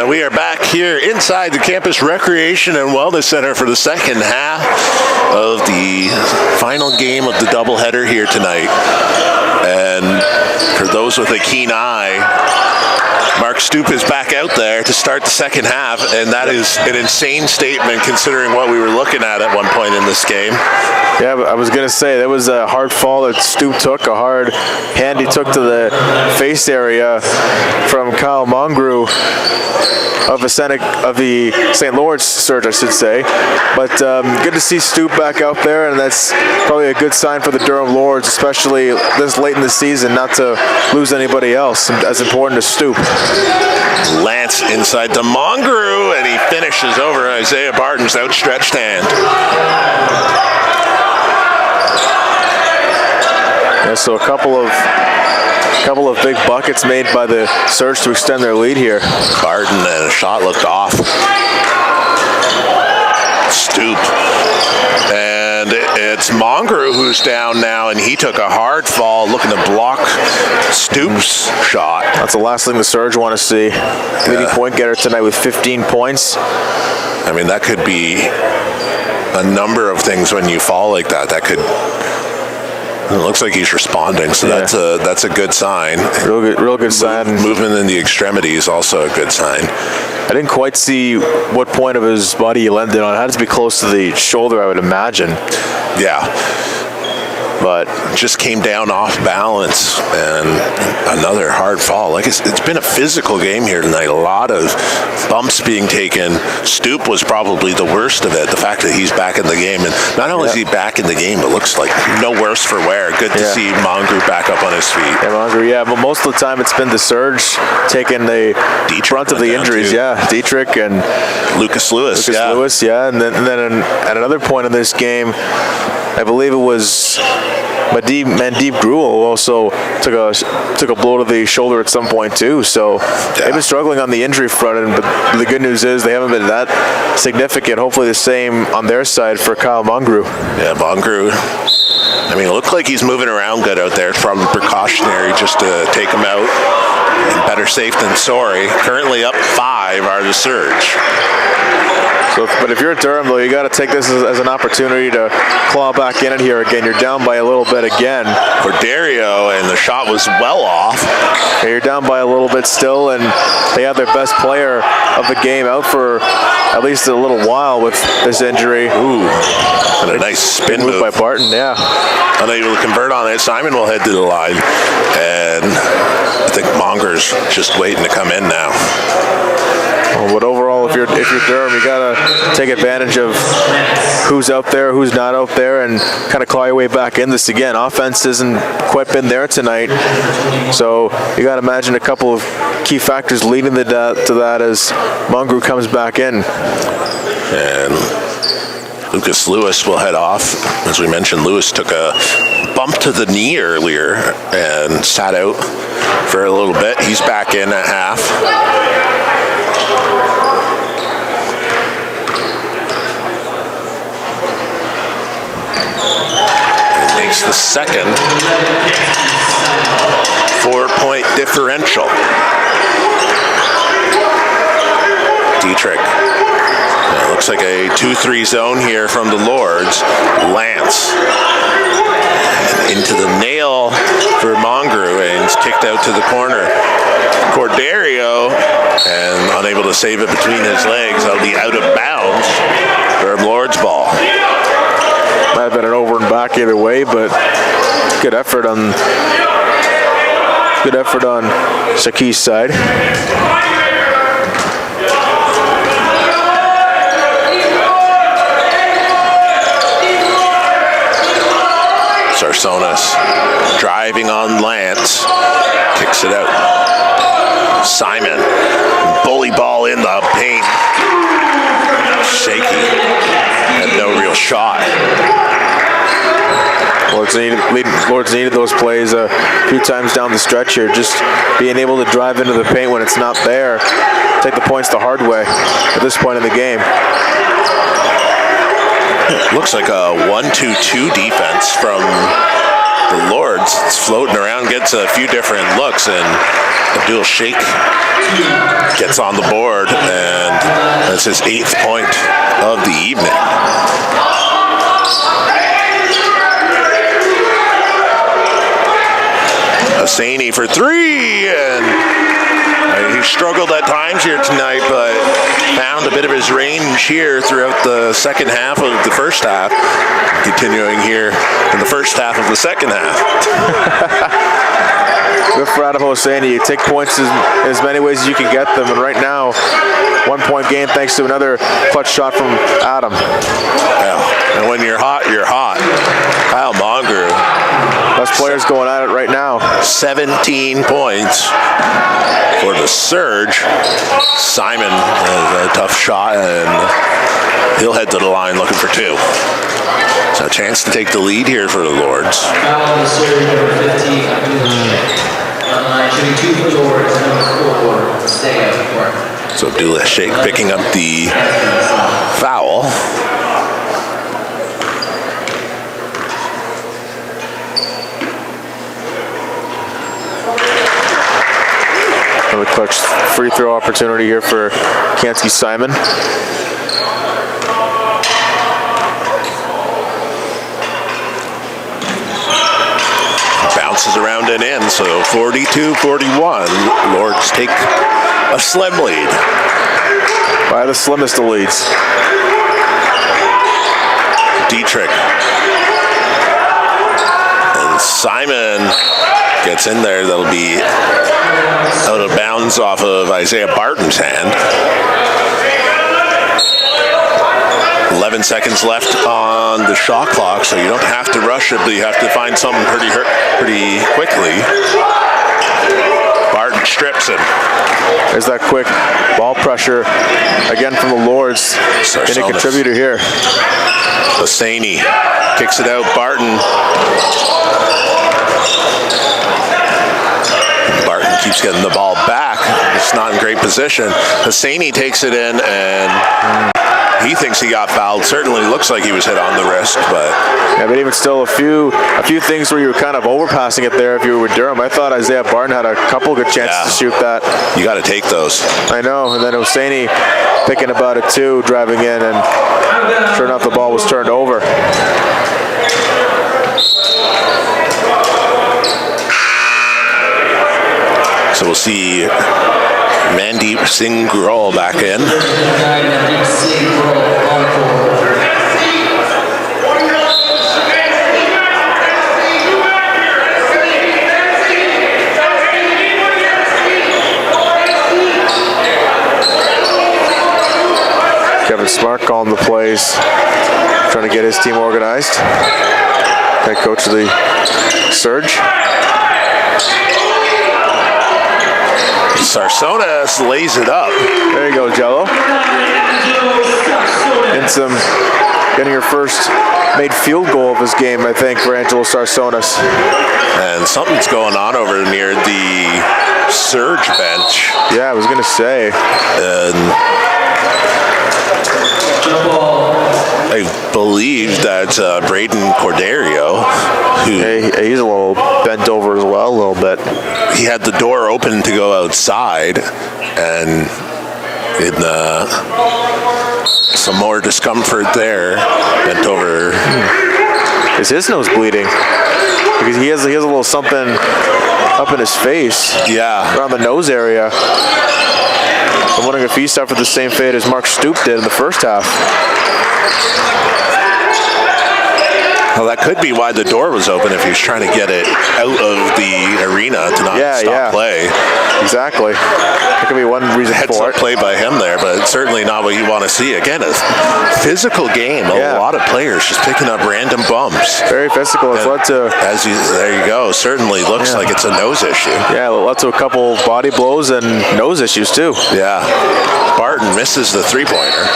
S1: And we are back here inside the Campus Recreation and Wellness Center for the second half of the final game of the doubleheader here tonight. And for those with a keen eye, Mark Stoop is back out there to start the second half, and that is an insane statement considering what we were looking at one point in this game.
S2: Yeah, but I was going to say, that was a hard fall that Stoop took, a hard hand he took to the face area from Kyle Mongrew of the St. Lawrence Surge, I should say. But good to see Stoop back out there, and that's probably a good sign for the Durham Lords, especially this late in the season, not to lose anybody else as important as Stoop.
S1: Lance inside to Mongrew, and he finishes over Isaiah Barton's outstretched hand.
S2: Yeah, so a couple of big buckets made by the Surge to extend their lead here.
S1: Barton, and a shot looked off. Stoop. And it's Mongrew who's down now, and he took a hard fall looking to block Stoop's shot.
S2: That's the last thing the Surge want to see. Leading point getter tonight with 15 points.
S1: I mean, that could be a number of things when you fall like that. That could... It looks like he's responding, so
S2: yeah.
S1: that's a good sign.
S2: Real good sign.
S1: Movement in the extremity is also a good sign.
S2: I didn't quite see what point of his body he landed on. It had to be close to the shoulder, I would imagine.
S1: Yeah.
S2: But
S1: just came down off balance, and another hard fall. Like it's been a physical game here tonight. A lot of bumps being taken. Stoop was probably the worst of it. The fact that he's back in the game, and not only is he back in the game, but looks like no worse for wear. Good to see Mongrew back up on his feet.
S2: Yeah, Mongrew, but most of the time it's been the Surge taking the brunt of the injuries. Too. Yeah, Dietrich and
S1: Lucas Lewis.
S2: And then at another point in this game, I believe it was Mandeep Gruel also took a blow to the shoulder at some point too. So they've been struggling on the injury front, but the good news is they haven't been that significant. Hopefully the same on their side for Kyle Mongrew.
S1: Yeah, Mongrew. I mean, it looked like he's moving around good out there. It's probably precautionary just to take him out. And better safe than sorry. Currently up 5 are the Surge.
S2: So, but if you're at Durham, though, you got to take this as an opportunity to claw back in it here again. You're down by a little bit again.
S1: Corderio, and the shot was well off.
S2: Yeah, you're down by a little bit still, and they have their best player of the game out for at least a little while with this injury.
S1: Ooh, and a nice spin move
S2: by Barton, yeah.
S1: Unable to convert on it. Simon will head to the line, and I think Monger's just waiting to come in now.
S2: Well, but overall, if you're Durham, you gotta take advantage of who's out there, who's not out there, and kind of claw your way back in this again. Offense isn't quite been there tonight, so you gotta imagine a couple of key factors leading to that as Mongrew comes back in.
S1: And Lucas Lewis will head off. As we mentioned, Lewis took a bump to the knee earlier and sat out for a little bit. He's back in at half. Makes the second 4-point differential. Dietrich. It looks like a 2-3 zone here from the Lords. Lance. Into the nail for Mongrew, and he's kicked out to the corner. Corderio, and unable to save it between his legs. That'll be out of bounds for Lord's ball.
S2: Might have been an over and back either way, but good effort on Saki's side.
S1: Sarsonis driving on Lance, kicks it out. Simon, bully ball in the paint. Shaky, had no real shot.
S2: Lords needed those plays a few times down the stretch here. Just being able to drive into the paint when it's not there, take the points the hard way at this point in the game.
S1: It looks like a 1-2-2 defense from the Lords. It's floating around, gets a few different looks, and Abdul Sheikh gets on the board, and that's his 8th point of the evening. Hosseini for 3, and he struggled at times here tonight, but found a bit of his range here throughout the second half of the first half, continuing here in the first half of the second half.
S2: Good for Adam Hosseini. You take points in as many ways as you can get them, and right now, 1-point game thanks to another clutch shot from Adam.
S1: Yeah, and when you're hot, you're hot. Kyle Mongeru.
S2: Best players going at it right now.
S1: 17 points for the Surge. Simon has a tough shot, and he'll head to the line looking for 2. So a chance to take the lead here for the Lords.
S5: Foul the Surge, number 15. Shooting 2 for the Lords, number 4. Stay out of court.
S1: So Abdullah Sheikh picking up the foul.
S2: Another clutch free throw opportunity here for Kansky Simon.
S1: Bounces around and in, so 42-41. Lords take a slim lead.
S2: By the slimmest of leads.
S1: Dietrich. And Simon gets in there. That'll be out of bounds off of Isaiah Barton's hand. 11 seconds left on the shot clock, so you don't have to rush it, but you have to find something pretty quickly. Barton strips him.
S2: There's that quick ball pressure again from the Lords. Been a contributor here.
S1: Hosseini kicks it out. Barton keeps getting the ball back. It's not in great position. Hosseini takes it in, and he thinks he got fouled. Certainly looks like he was hit on the wrist, but
S2: yeah, but even still, a few things where you were kind of overpassing it there. If you were with Durham, I thought Isaiah Barton had a couple good chances to shoot that.
S1: You got to take those.
S2: I know, and then Hosseini thinking about it too, driving in, and sure enough, the ball was turned over.
S1: So we'll see Mandeep Singh Grol back in.
S2: Kevin Smart calling the plays, trying to get his team organized. Head coach of the Surge.
S1: Sarsonas lays it up.
S2: There you go, Jello. Getting her first made field goal of this game, I think, for Angelo Sarsonas.
S1: And something's going on over near the Surge bench.
S2: Yeah, I was going to say.
S1: And I believe that's Braden Corderio, who
S2: he's a little bent over as well, a little bit.
S1: He had the door open to go outside, and in some more discomfort there, bent over.
S2: Is his nose bleeding? Because he has a little something up in his face.
S1: Yeah,
S2: around the nose area. I'm wondering if he suffered the same fate as Mark Stoop did in the first half.
S1: Well, that could be why the door was open, if he was trying to get it out of the arena to not stop play.
S2: Exactly. That could be one reason for it.
S1: Play by him there, but certainly not what you want to see. Again, a physical game. A lot of players just picking up random bumps.
S2: Very physical. It's led to...
S1: there you go. Certainly looks like it's a nose issue.
S2: Yeah, it led to a couple body blows and nose issues too.
S1: Yeah. Barton misses the three-pointer.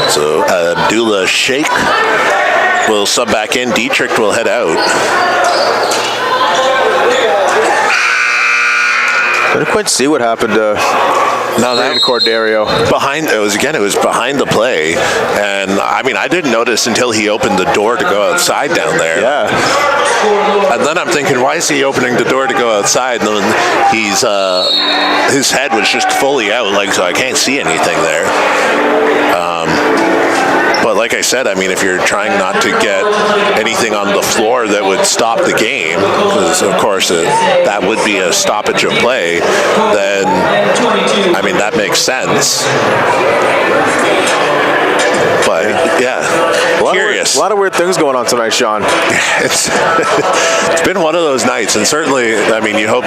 S1: So Abdullah Sheikh will sub back in. Dietrich will head out.
S2: I didn't quite see what happened to
S1: No, that
S2: Corderio.
S1: It was behind the play, and I mean I didn't notice until he opened the door to go outside down there.
S2: Yeah.
S1: And then I'm thinking, why is he opening the door to go outside? And then his head was just fully out, like, so I can't see anything there. But like I said, I mean, if you're trying not to get anything on the floor that would stop the game, because of course that would be a stoppage of play, then I mean that makes sense. But yeah, curious.
S2: A lot of weird things going on tonight, Sean.
S1: It's been one of those nights, and certainly, I mean, you hope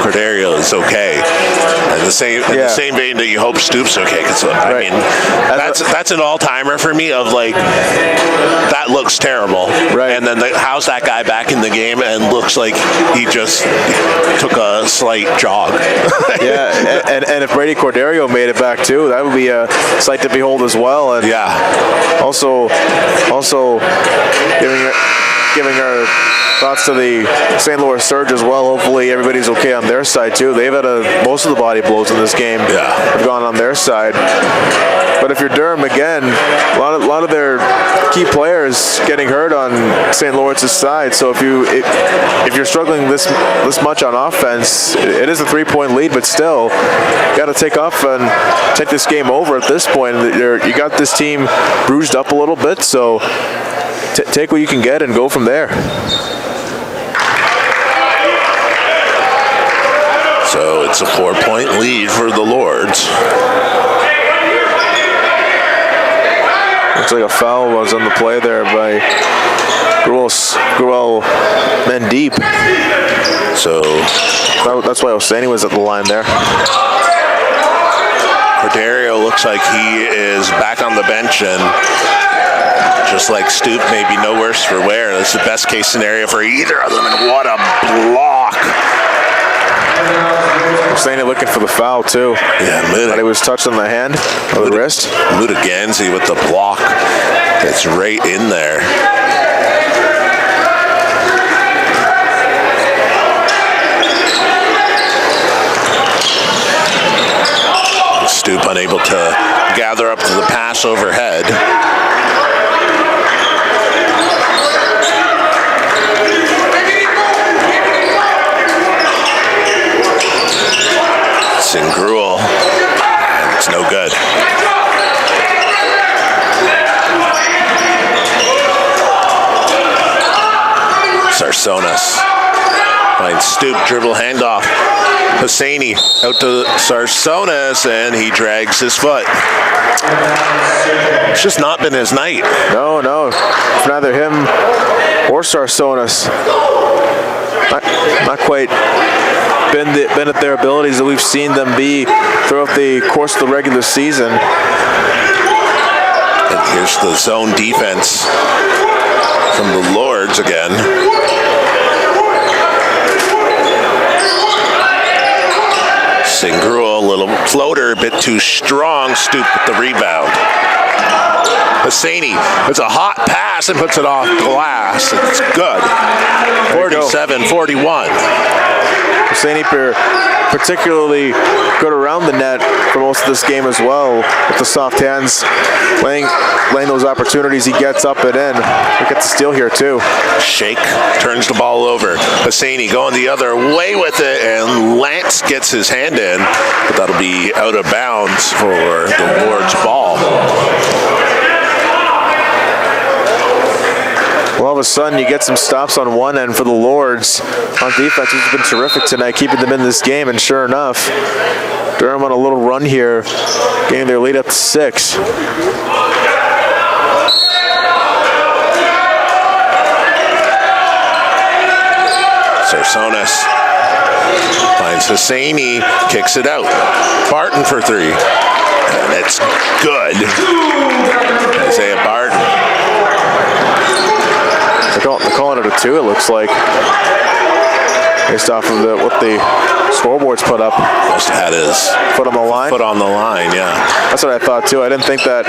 S1: Corderio is okay. In the same vein that you hope Stoop's okay, because I mean, that's an all-timer for me. Of like, that looks terrible,
S2: right?
S1: And then how's that guy back in the game and looks like he just took a slight jog?
S2: Yeah, and if Brady Corderio made it back too, that would be a sight to behold as well. And
S1: yeah,
S2: also giving our thoughts to the St. Louis Surge as well. Hopefully everybody's okay on their side too. They've had most of the body blows in this game have gone on their side. But if you're Durham again, a lot of their key players getting hurt on St. Lawrence's side. So if you're struggling this much on offense, it is a 3-point lead, but still, you got to take off and take this game over at this point. You got this team bruised up a little bit, so take what you can get and go from there.
S1: So it's a 4-point lead for the Lords.
S2: Looks like a foul was on the play there by Gruel Mendeep.
S1: So
S2: that's why Osani was at the line there.
S1: Corderio looks like he is back on the bench, and just like Stoop, maybe no worse for wear. That's the best case scenario for either of them, and what a block.
S2: Osani looking for the foul too.
S1: Yeah,
S2: Thought he was touched on the hand or the wrist.
S1: Mudaganzi with the block. It's right in there. Stoop unable to gather up to the pass overhead. Gruel. It's no good. Sarsonas finds Stoop, dribble handoff. Hosseini out to Sarsonas, and he drags his foot. It's just not been his night.
S2: No. It's neither him or Sarsonas. Not quite been at their abilities that we've seen them be throughout the course of the regular season.
S1: And here's the zone defense from the Lords again. Singruel, a little floater, a bit too strong. Stoop with the rebound. Hosseini, it's a hot pass and puts it off glass. It's good. 47-41.
S2: Hosseini particularly good around the net for most of this game as well, with the soft hands, laying those opportunities. He gets up and in. He gets a steal here too.
S1: Shake turns the ball over. Hosseini going the other way with it, and Lance gets his hand in, but that'll be out of bounds for the Lord's ball.
S2: Well, all of a sudden, you get some stops on one end for the Lords on defense, which has been terrific tonight, keeping them in this game. And sure enough, Durham on a little run here, getting their lead up to 6.
S1: Sarsonas finds Hosseini, kicks it out. Barton for 3. And it's good. Isaiah Barton.
S2: They're calling it a 2, it looks like. based off of what the scoreboards put up.
S1: Must have had his
S2: Foot on the line?
S1: foot on the line, yeah.
S2: That's what I thought too. I didn't think that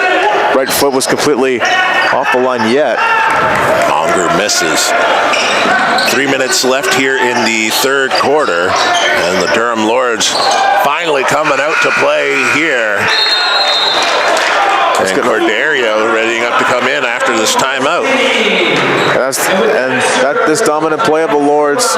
S2: right foot was completely off the line yet.
S1: Monger misses. 3 minutes left here in the third quarter, and the Durham Lords finally coming out to play here. And Corderio readying up to come in after this timeout.
S2: This dominant play of the Lords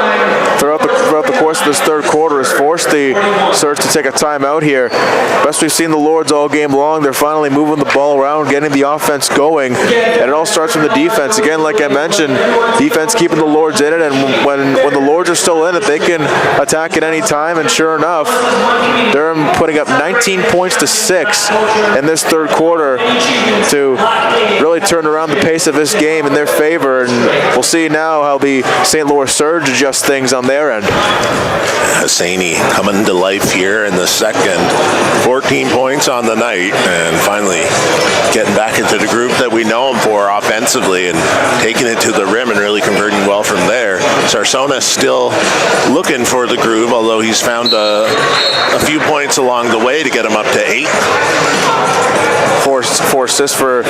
S2: throughout the course of this third quarter has forced the Surge to take a timeout here. Best we've seen the Lords all game long. They're finally moving the ball around, getting the offense going, and it all starts from the defense. Again, like I mentioned, defense keeping the Lords in it, and when the Lords are still in it, they can attack at any time. And sure enough, Durham putting up 19 points to 6 in this third quarter to really turn around the pace of this game in their favor, and we'll see now how the St. Louis Surge adjust things on their end.
S1: Hosseini coming to life here in the second. 14 points on the night, and finally getting back into the group that we know him for offensively and taking it to the rim and really converting well from there. Sarsonis still looking for the groove, although he's found a few points along the way to get him up to 8.
S2: Four assists for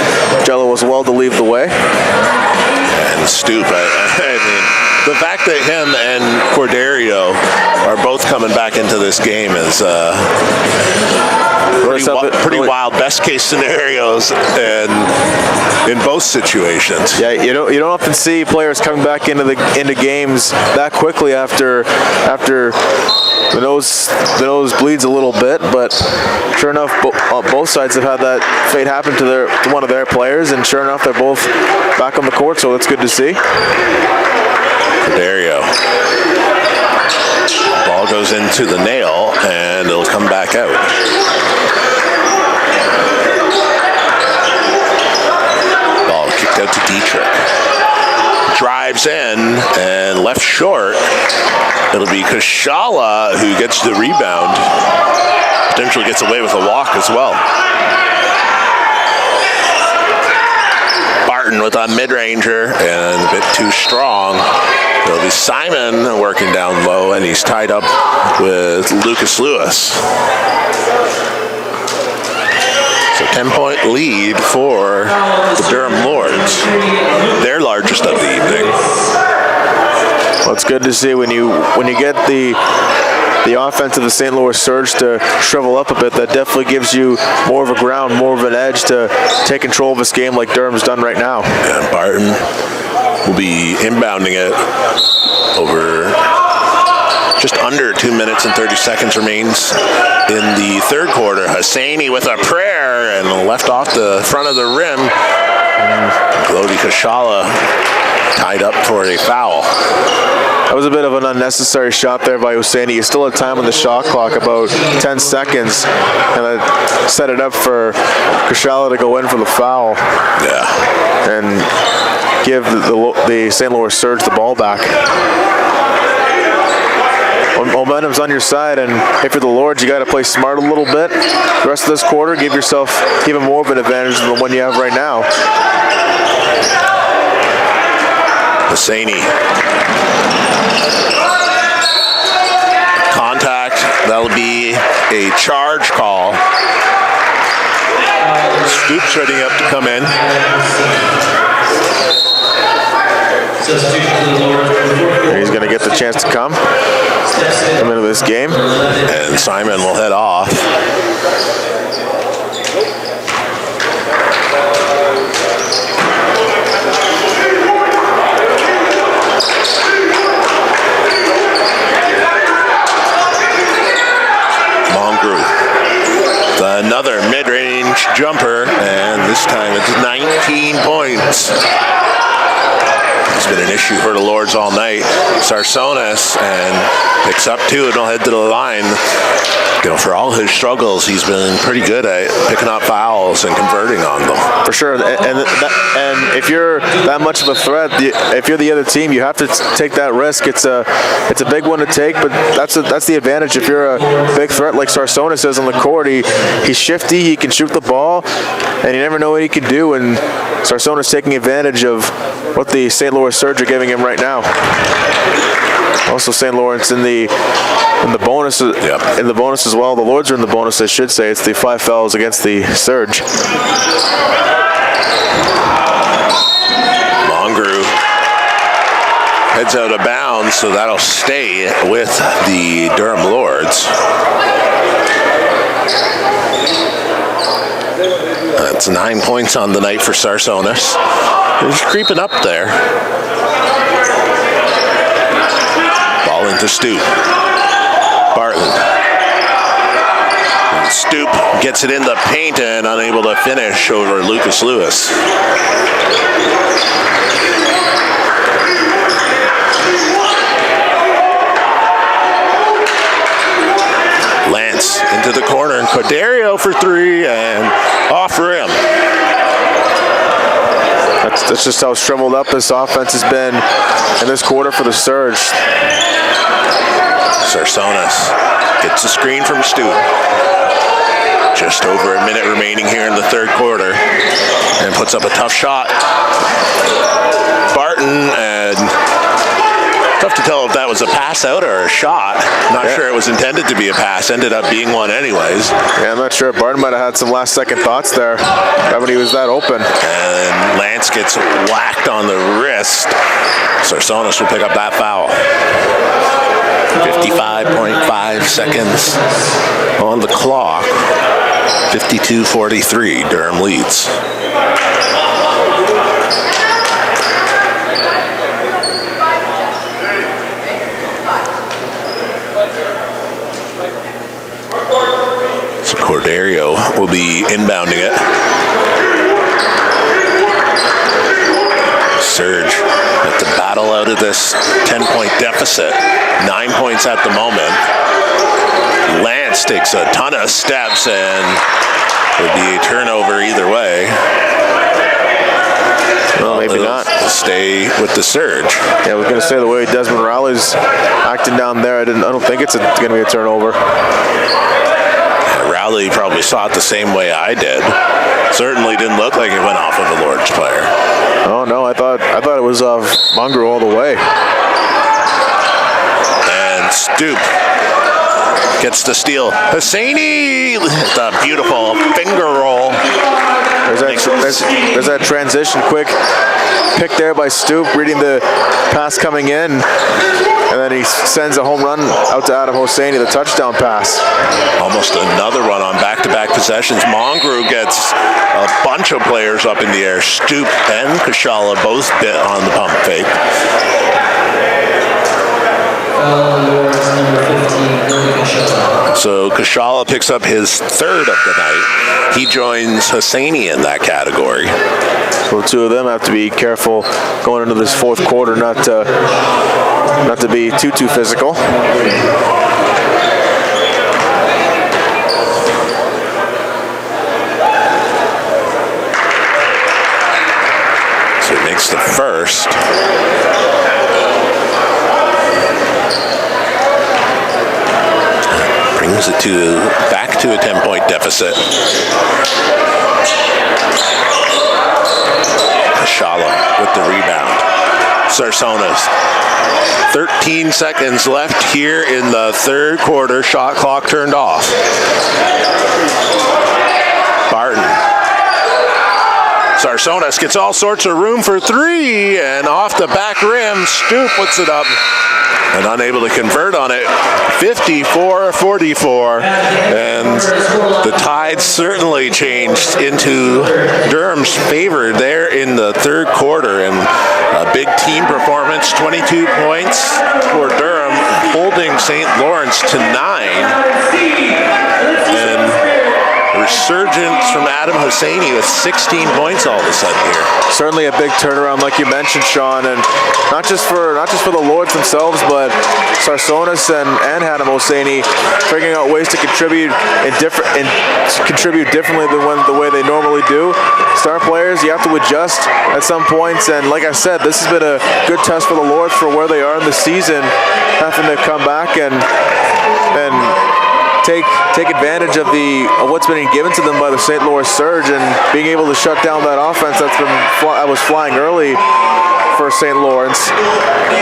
S2: Jello as well to lead the way.
S1: And Stoop, I mean, the fact that him and Corderio are both coming back into this game is pretty wild. Best case scenarios and in both situations.
S2: Yeah, you don't often see players coming back into games that quickly after the nose bleeds a little bit, but sure enough, both sides have had that fate happen to one of their players, and sure enough, they're both back on the court, so that's good to see.
S1: Corderio. Ball goes into the nail, and it'll come back out. Ball kicked out to Dietrich. Drives in and left short. It'll be Kashala who gets the rebound. Potentially gets away with a walk as well. Barton with a mid-ranger and a bit too strong. It'll be Simon working down low, and he's tied up with Lucas Lewis. So 10-point lead for the Durham Lords, their largest of the evening.
S2: Well, it's good to see when you get the offense of the St. Louis Surge to shrivel up a bit. That definitely gives you more of a ground, more of an edge to take control of this game like Durham's done right now.
S1: And Barton will be inbounding it over just under 2 minutes and 30 seconds remains in the third quarter. Hosseini with a prayer and left off the front of the rim. Glody Kashala tied up for a foul.
S2: That was a bit of an unnecessary shot there by Hosseini. You still had time on the shot clock, about 10 seconds, and that set it up for Kashala to go in for the foul.
S1: Yeah.
S2: And give the St. Louis Surge the ball back. Momentum's on your side, and if you're the Lords, you got to play smart a little bit. The rest of this quarter, give yourself even more of an advantage than the one you have right now.
S1: Hosseini. Contact. That'll be a charge call. Stoop's ready up to come in.
S2: He's going to get the chance to come into this game.
S1: And Simon will head off. Another mid-range jumper, and this time it's 19 points. It's been an issue for the Lords all night. Sarsonis and picks up 2 and he'll head to the line. You know, for all his struggles, he's been pretty good at picking up fouls and converting on them.
S2: For sure, and if you're that much of a threat, if you're the other team, you have to take that risk. It's a big one to take, but that's the advantage. If you're a big threat like Sarsonis is on the court, he's shifty, he can shoot the ball, and you never know what he can do. And Sarsonis taking advantage of what the St. Louis Surge are giving him right now. Also, St. Lawrence in the bonus.
S1: Yep.
S2: In the bonus as well. The Lords are in the bonus, I should say. It's the 5 fouls against the Surge.
S1: Mongreux heads out of bounds, so that'll stay with the Durham Lords. That's 9 points on the night for Sarsonis. He's creeping up there. Ball into Stoop. Barton. And Stoop gets it in the paint and unable to finish over Lucas Lewis. Lance into the corner, and Corderio for 3 and off rim.
S2: That's just how shriveled up this offense has been in this quarter for the Surge.
S1: Sarsonis gets a screen from Stoop. Just over a minute remaining here in the third quarter, and puts up a tough shot. Barton, and tough to tell if that was a pass out or a shot. Not sure it was intended to be a pass. Ended up being one anyways.
S2: Yeah, I'm not sure. Barton might have had some last second thoughts there when he was that open.
S1: And Lance gets whacked on the wrist. Sarsonis will pick up that foul. 55.5 seconds on the clock. 52-43, Durham leads. So Corderio will be inbounding it. Surge have to battle out of this 10-point deficit. 9 points at the moment. Lance takes a ton of steps and would be a turnover either way.
S2: Well, maybe not.
S1: Stay with the Surge.
S2: Yeah, I was going to say the way Desmond Rowley's acting down there, I don't think it's going to be a turnover.
S1: Rowley probably saw it the same way I did. Certainly didn't look like it went off of a Lord's player.
S2: Oh no, I thought it was Mongreux all the way.
S1: And Stoop gets the steal. Hosseini, the beautiful finger roll.
S2: There's that transition, quick pick there by Stoop, reading the pass coming in, and then he sends a home run out to Adam Hosseini, the touchdown pass.
S1: Almost another run on back-to-back possessions. Mongreux gets a bunch of players up in the air. Stoop and Kashala both bit on the pump fake.
S5: Lords number 15, Billy Kashala.
S1: So Kashala picks up his third of the night. He joins Hosseini in that category.
S2: So the two of them have to be careful going into this fourth quarter, not to be too physical.
S1: So he makes the first. Brings it back to a 10-point deficit. Kashala with the rebound. Sarsonis. 13 seconds left here in the third quarter. Shot clock turned off. Barton. Sarsonis gets all sorts of room for 3, and off the back rim, Stoop puts it up and unable to convert on it. 54-44, and the tide certainly changed into Durham's favor there in the third quarter, and a big team performance. 22 points for Durham, holding St. Lawrence to 9, and resurgence from Adam Hosseini with 16 points all of a sudden here.
S2: Certainly a big turnaround, like you mentioned, Sean, and not just for the Lords themselves, but Sarsonis and Adam Hosseini figuring out ways to contribute differently than the way they normally do. Star players, you have to adjust at some points, and like I said, this has been a good test for the Lords for where they are in the season, having to come back and take advantage of what's been given to them by the St. Louis Surge and being able to shut down that offense that was flying early for St. Lawrence.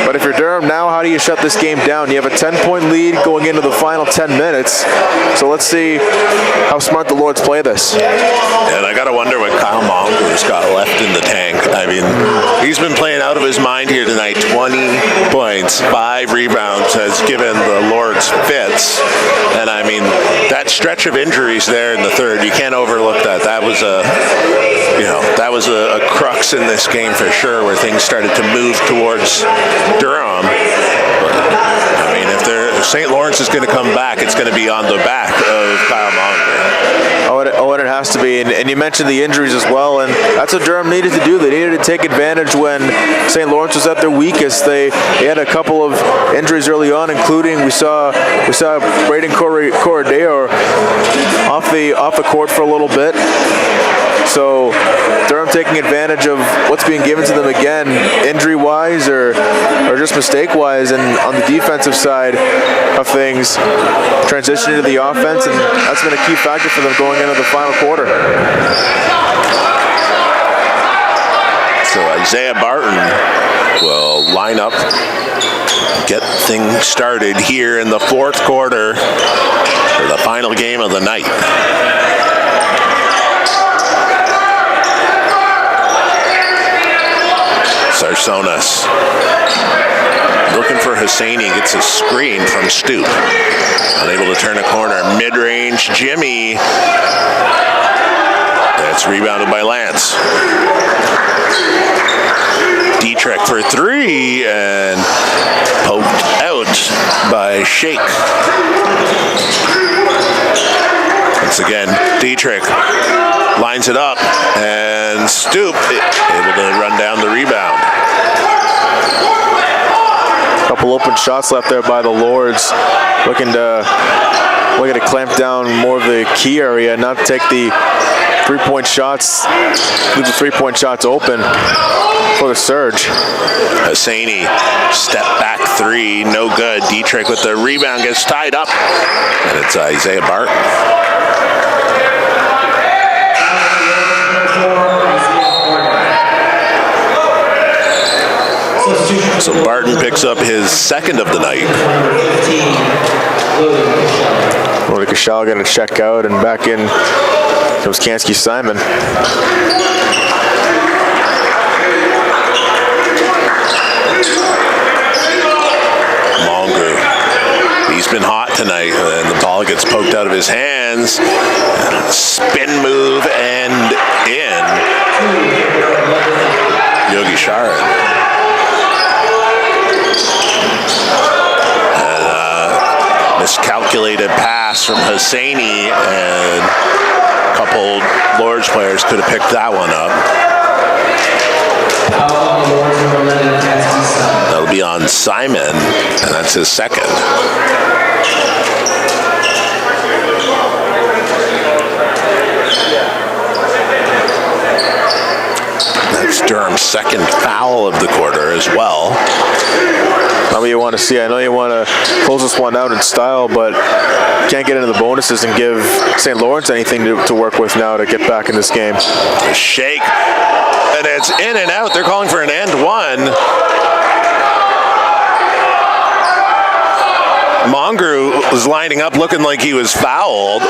S2: But if you're Durham now, how do you shut this game down? You have a 10-point lead going into the final 10 minutes. So let's see how smart the Lords play this.
S1: And I gotta wonder what Kyle Monger's got left in the tank. I mean, he's been playing out of his mind here tonight. 20 points, 5 rebounds, has given the Lords fits. And I mean, that stretch of injuries there in the third, you can't overlook that. That was a crux in this game for sure, where things started to move towards Durham. But, I mean, if St. Lawrence is going to come back, it's going to be on the back of Kyle Monger.
S2: Oh, and it has to be. And you mentioned the injuries as well, and that's what Durham needed to do. They needed to take advantage when St. Lawrence was at their weakest. They had a couple of injuries early on, including we saw Braden Corradeo off the court for a little bit. So Durham taking advantage of what's being given to them again, injury-wise or just mistake-wise, and on the defensive side of things, transitioning to the offense, and that's been a key factor for them going into the final quarter.
S1: So Isaiah Barton will line up, get things started here in the fourth quarter for the final game of the night. Sarsonas looking for Hosseini, gets a screen from Stoop. Unable to turn a corner. Mid-range Jimmy. That's rebounded by Lance. Dietrich for 3 and poked out by Shake. Once again, Dietrich lines it up, and Stoop able to run down the rebound.
S2: Couple open shots left there by the Lords, looking to clamp down more of the key area, not take the three-point shots, leave the three-point shots open for the Surge.
S1: Hosseini, step back 3, no good. Dietrich with the rebound gets tied up, and it's Isaiah Barton. So Barton picks up his second of the night.
S2: Lodi Kashal going to check out, and back in comes Kansky Simon.
S1: Monger, he's been hot tonight, and the ball gets poked out of his hands. Spin move and in. Yogi Sharan. Miscalculated pass from Hosseini, and a couple Lords players could have picked that one up. That'll be on Simon, and that's his second. That's Durham's second foul of the quarter as well.
S2: Not what you want to see. I know you want to close this one out in style, but can't get into the bonuses and give St. Lawrence anything to work with now to get back in this game.
S1: A shake, and it's in and out. They're calling for an and one. Monger was lining up looking like he was fouled.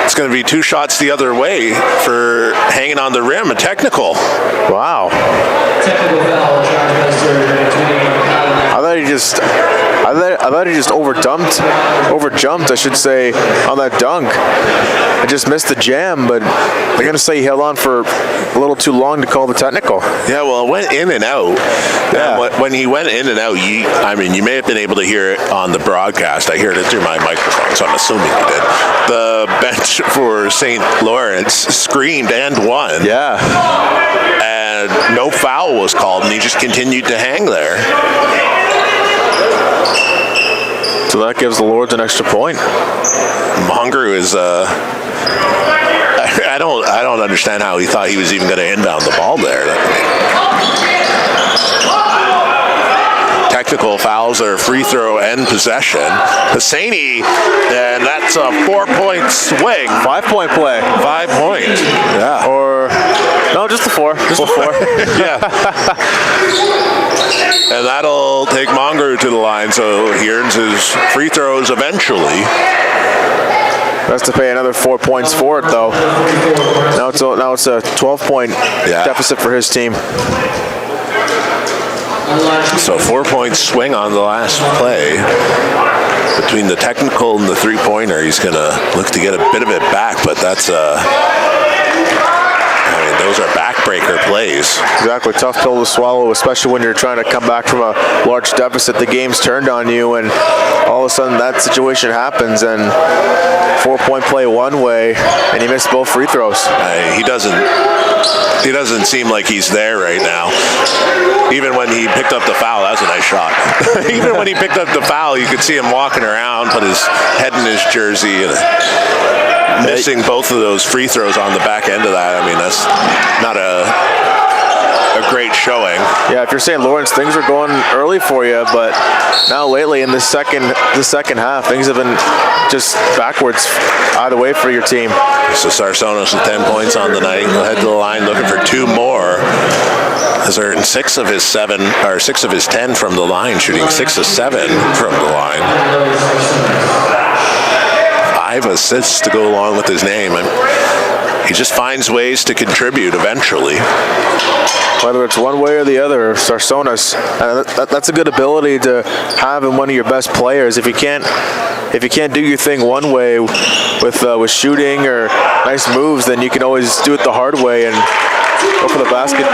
S1: It's going to be 2 shots the other way for hanging on the rim, a technical.
S2: Wow.
S5: Technical foul,
S2: I thought he just overjumped, I should say, on that dunk. I just missed the jam, but they're going to say he held on for a little too long to call the technical.
S1: Yeah, well, it went in and out.
S2: Yeah.
S1: When he went in and out, you may have been able to hear it on the broadcast. I heard it through my microphone, so I'm assuming you did. The bench for St. Lawrence screamed and won.
S2: Yeah.
S1: And no foul was called, and he just continued to hang there.
S2: So that gives the Lords an extra point.
S1: Monger is I don't understand how he thought he was even going to inbound the ball there. technical fouls are free throw and possession. Hosseini, and that's a 4-point swing.
S2: 5-point play.
S1: 5 points. Yeah.
S2: Or, no, just the 4. Just the 4.
S1: Yeah. And that'll take Mongreux to the line, so he earns his free throws eventually.
S2: Has to pay another 4 points for it, though. Now it's a 12-point deficit for his team.
S1: So 4-point swing on the last play. Between the technical and the three-pointer, he's going to look to get a bit of it back, but that's those are backbreaker plays.
S2: Exactly, tough pill to swallow, especially when you're trying to come back from a large deficit. The game's turned on you, and all of a sudden that situation happens, and 4-point play one way, and he missed both free throws.
S1: He doesn't seem like he's there right now. Even when he picked up the foul, that was a nice shot. Even when he picked up the foul, you could see him walking around, put his head in his jersey, and missing both of those free throws on the back end of that. I mean, that's not a great showing.
S2: Yeah, if you're St. Lawrence, things are going early for you, but now lately in the second half, things have been just backwards either way for your team.
S1: So Sarsonis with 10 points on the night. He'll head to the line looking for 2 more. Has earned 6 of his 10 from the line, shooting 6 of 7 from the line. 5 assists to go along with his name. He just finds ways to contribute eventually.
S2: Whether it's one way or the other, Sarsonis, that's a good ability to have in one of your best players. If you can't do your thing one way with shooting or nice moves, then you can always do it the hard way and go for the basket,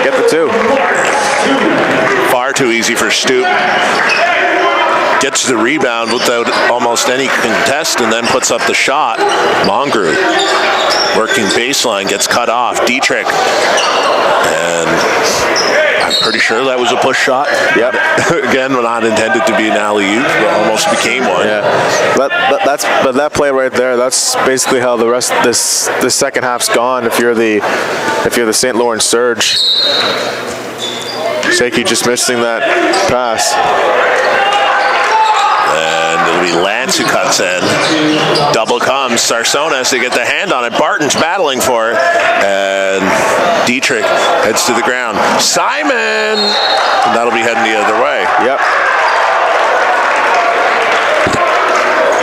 S2: get the 2.
S1: Far too easy for Stoop. Gets the rebound without almost any contest and then puts up the shot. Mongreux working baseline, gets cut off. Dietrich, and I'm pretty sure that was a push shot.
S2: Yep.
S1: Again, not intended to be an alley-oop, but almost became one.
S2: Yeah. But that play right there, that's basically how the rest of this second half's gone. If you're the St. Lawrence Surge, Shaky just missing that pass.
S1: It'll be Lance who cuts in. Double comes. Sarsonis, they get the hand on it. Barton's battling for it. And Dietrich heads to the ground. Simon! And that'll be heading the other way.
S2: Yep.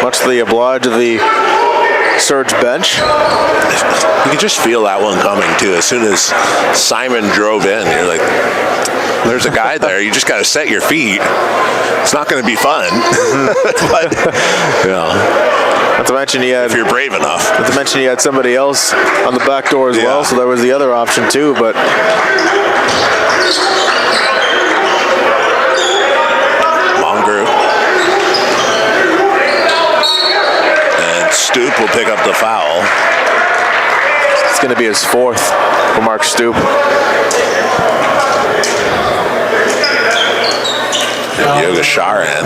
S2: Much to the oblige of the Surge bench.
S1: You can just feel that one coming, too. As soon as Simon drove in, you're like, there's a guy there. You just got to set your feet. It's not going to be fun. But,
S2: Not to mention
S1: if you're brave enough.
S2: Not to mention he had somebody else on the back door as well, so there was the other option too, but
S1: Mongreux. And Stoop will pick up the foul.
S2: It's going to be his 4th for Mark Stoop.
S1: Yoga Sharan.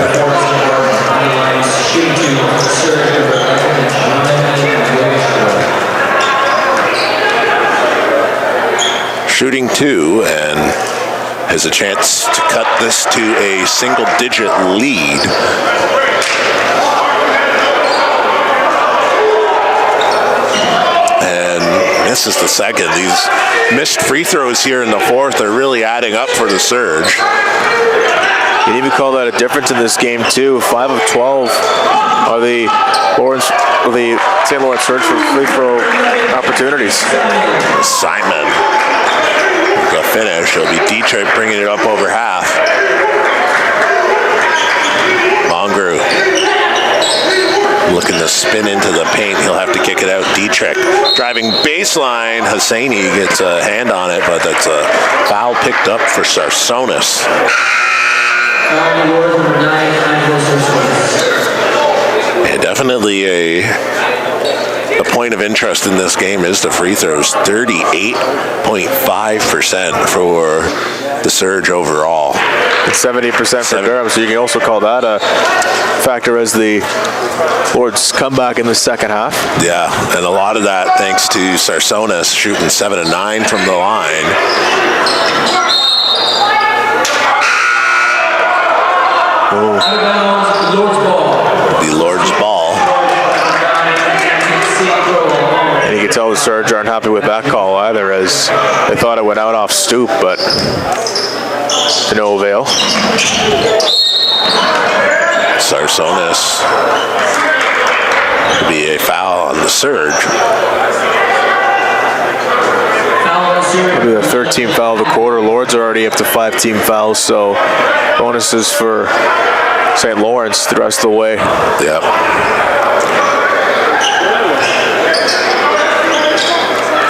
S1: Shooting 2 and has a chance to cut this to a single-digit lead. And this is the second. These missed free throws here in the 4th are really adding up for the Surge.
S2: You can even call that a difference in this game too. 5 of 12 are the St. Lawrence Surge for free throw opportunities.
S1: Simon, the finish. It'll be Dietrich bringing it up over half. Mongreux looking to spin into the paint. He'll have to kick it out. Dietrich driving baseline. Hosseini gets a hand on it, but that's a foul picked up for Sarsonis. Yeah, definitely a point of interest in this game is the free throws. 38.5% for the Surge overall.
S2: And 70% for Durham, so you can also call that a factor as the Lords come back in the second half.
S1: Yeah, and a lot of that thanks to Sarsonis shooting 7 of 9 from the line.
S5: Out of bounds, Lord's ball.
S1: The Lord's ball.
S2: And you can tell the Surge aren't happy with that call either, as they thought it went out off Stoop, but to no avail.
S1: Sarsonis. Will be a foul on the Surge.
S2: It'll be the 13th foul of the quarter. Lords are already up to 5 team fouls, so bonuses for St. Lawrence the rest of the way.
S1: Yep.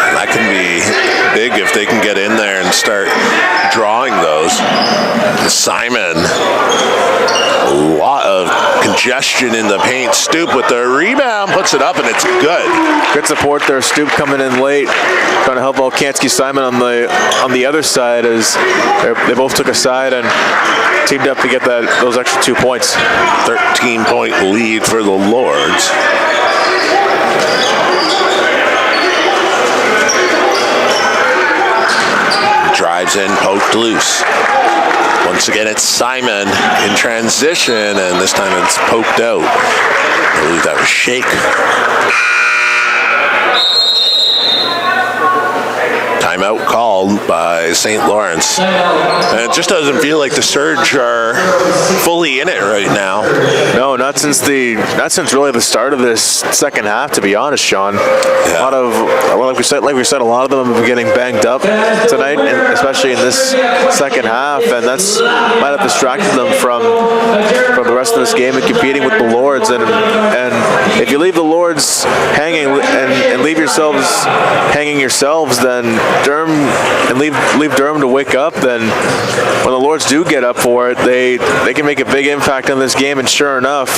S1: And that can be big if they can get in there and start drawing those. Simon, a lot of congestion in the paint. Stoop with the rebound, puts it up, and it's good.
S2: Good support there. Stoop coming in late, trying to help Volkansky Simon on the other side as they both took a side and teamed up to get those extra 2 points.
S1: 13-point lead for the Lords. Drives in, poked loose. Once again, it's Simon in transition, and this time it's poked out. I believe that was Shake. Timeout called by St. Lawrence. And it just doesn't feel like the Surge are fully in it right now.
S2: No, not since really the start of this second half, to be honest, Sean.
S1: Yeah.
S2: A lot of, like we said, a lot of them have been getting banged up tonight, and especially in this second half, and that's might have distracted them from the rest of this game and competing with the Lords. And if you leave the Lords hanging and leave yourselves hanging yourselves, then Durham and leave Durham to wake up, then when the Lords do get up for it, they can make a big impact on this game. And sure enough,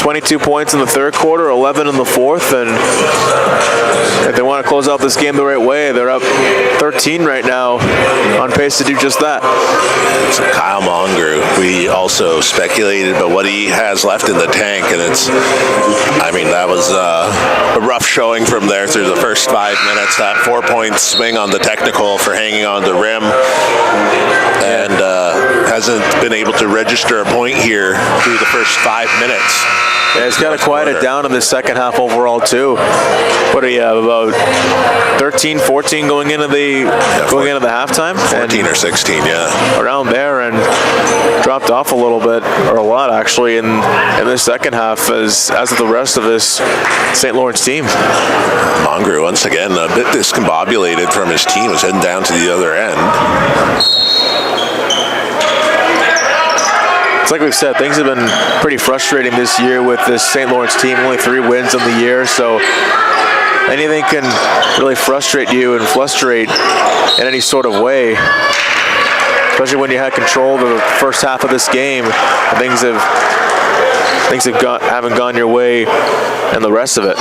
S2: 22 points in the third quarter, 11 in the fourth, and if they want to close out this game the right way, they're up 13 right now, on pace to do just that.
S1: So Kyle Mongrue, we also speculated about what he has left in the tank, and that was a rough showing from there through the first 5 minutes. That 4-point swing on the technical for hanging on the rim, and hasn't been able to register a point here through the first 5 minutes.
S2: Yeah, it's kind of quieted down in the second half overall too. What do you have, about 13, 14 going into the halftime?
S1: 14 or 16, yeah.
S2: Around there, and dropped off a little bit, or a lot actually, in this second half as of the rest of this St. Lawrence team.
S1: Mongrue, once again, a bit discombobulated from his team, was heading down to the other end.
S2: It's like we've said, things have been pretty frustrating this year with this St. Lawrence team. Only 3 wins on the year, so anything can really frustrate you and frustrate in any sort of way. Especially when you had control of the first half of this game, and things haven't gone your way, and the rest of it.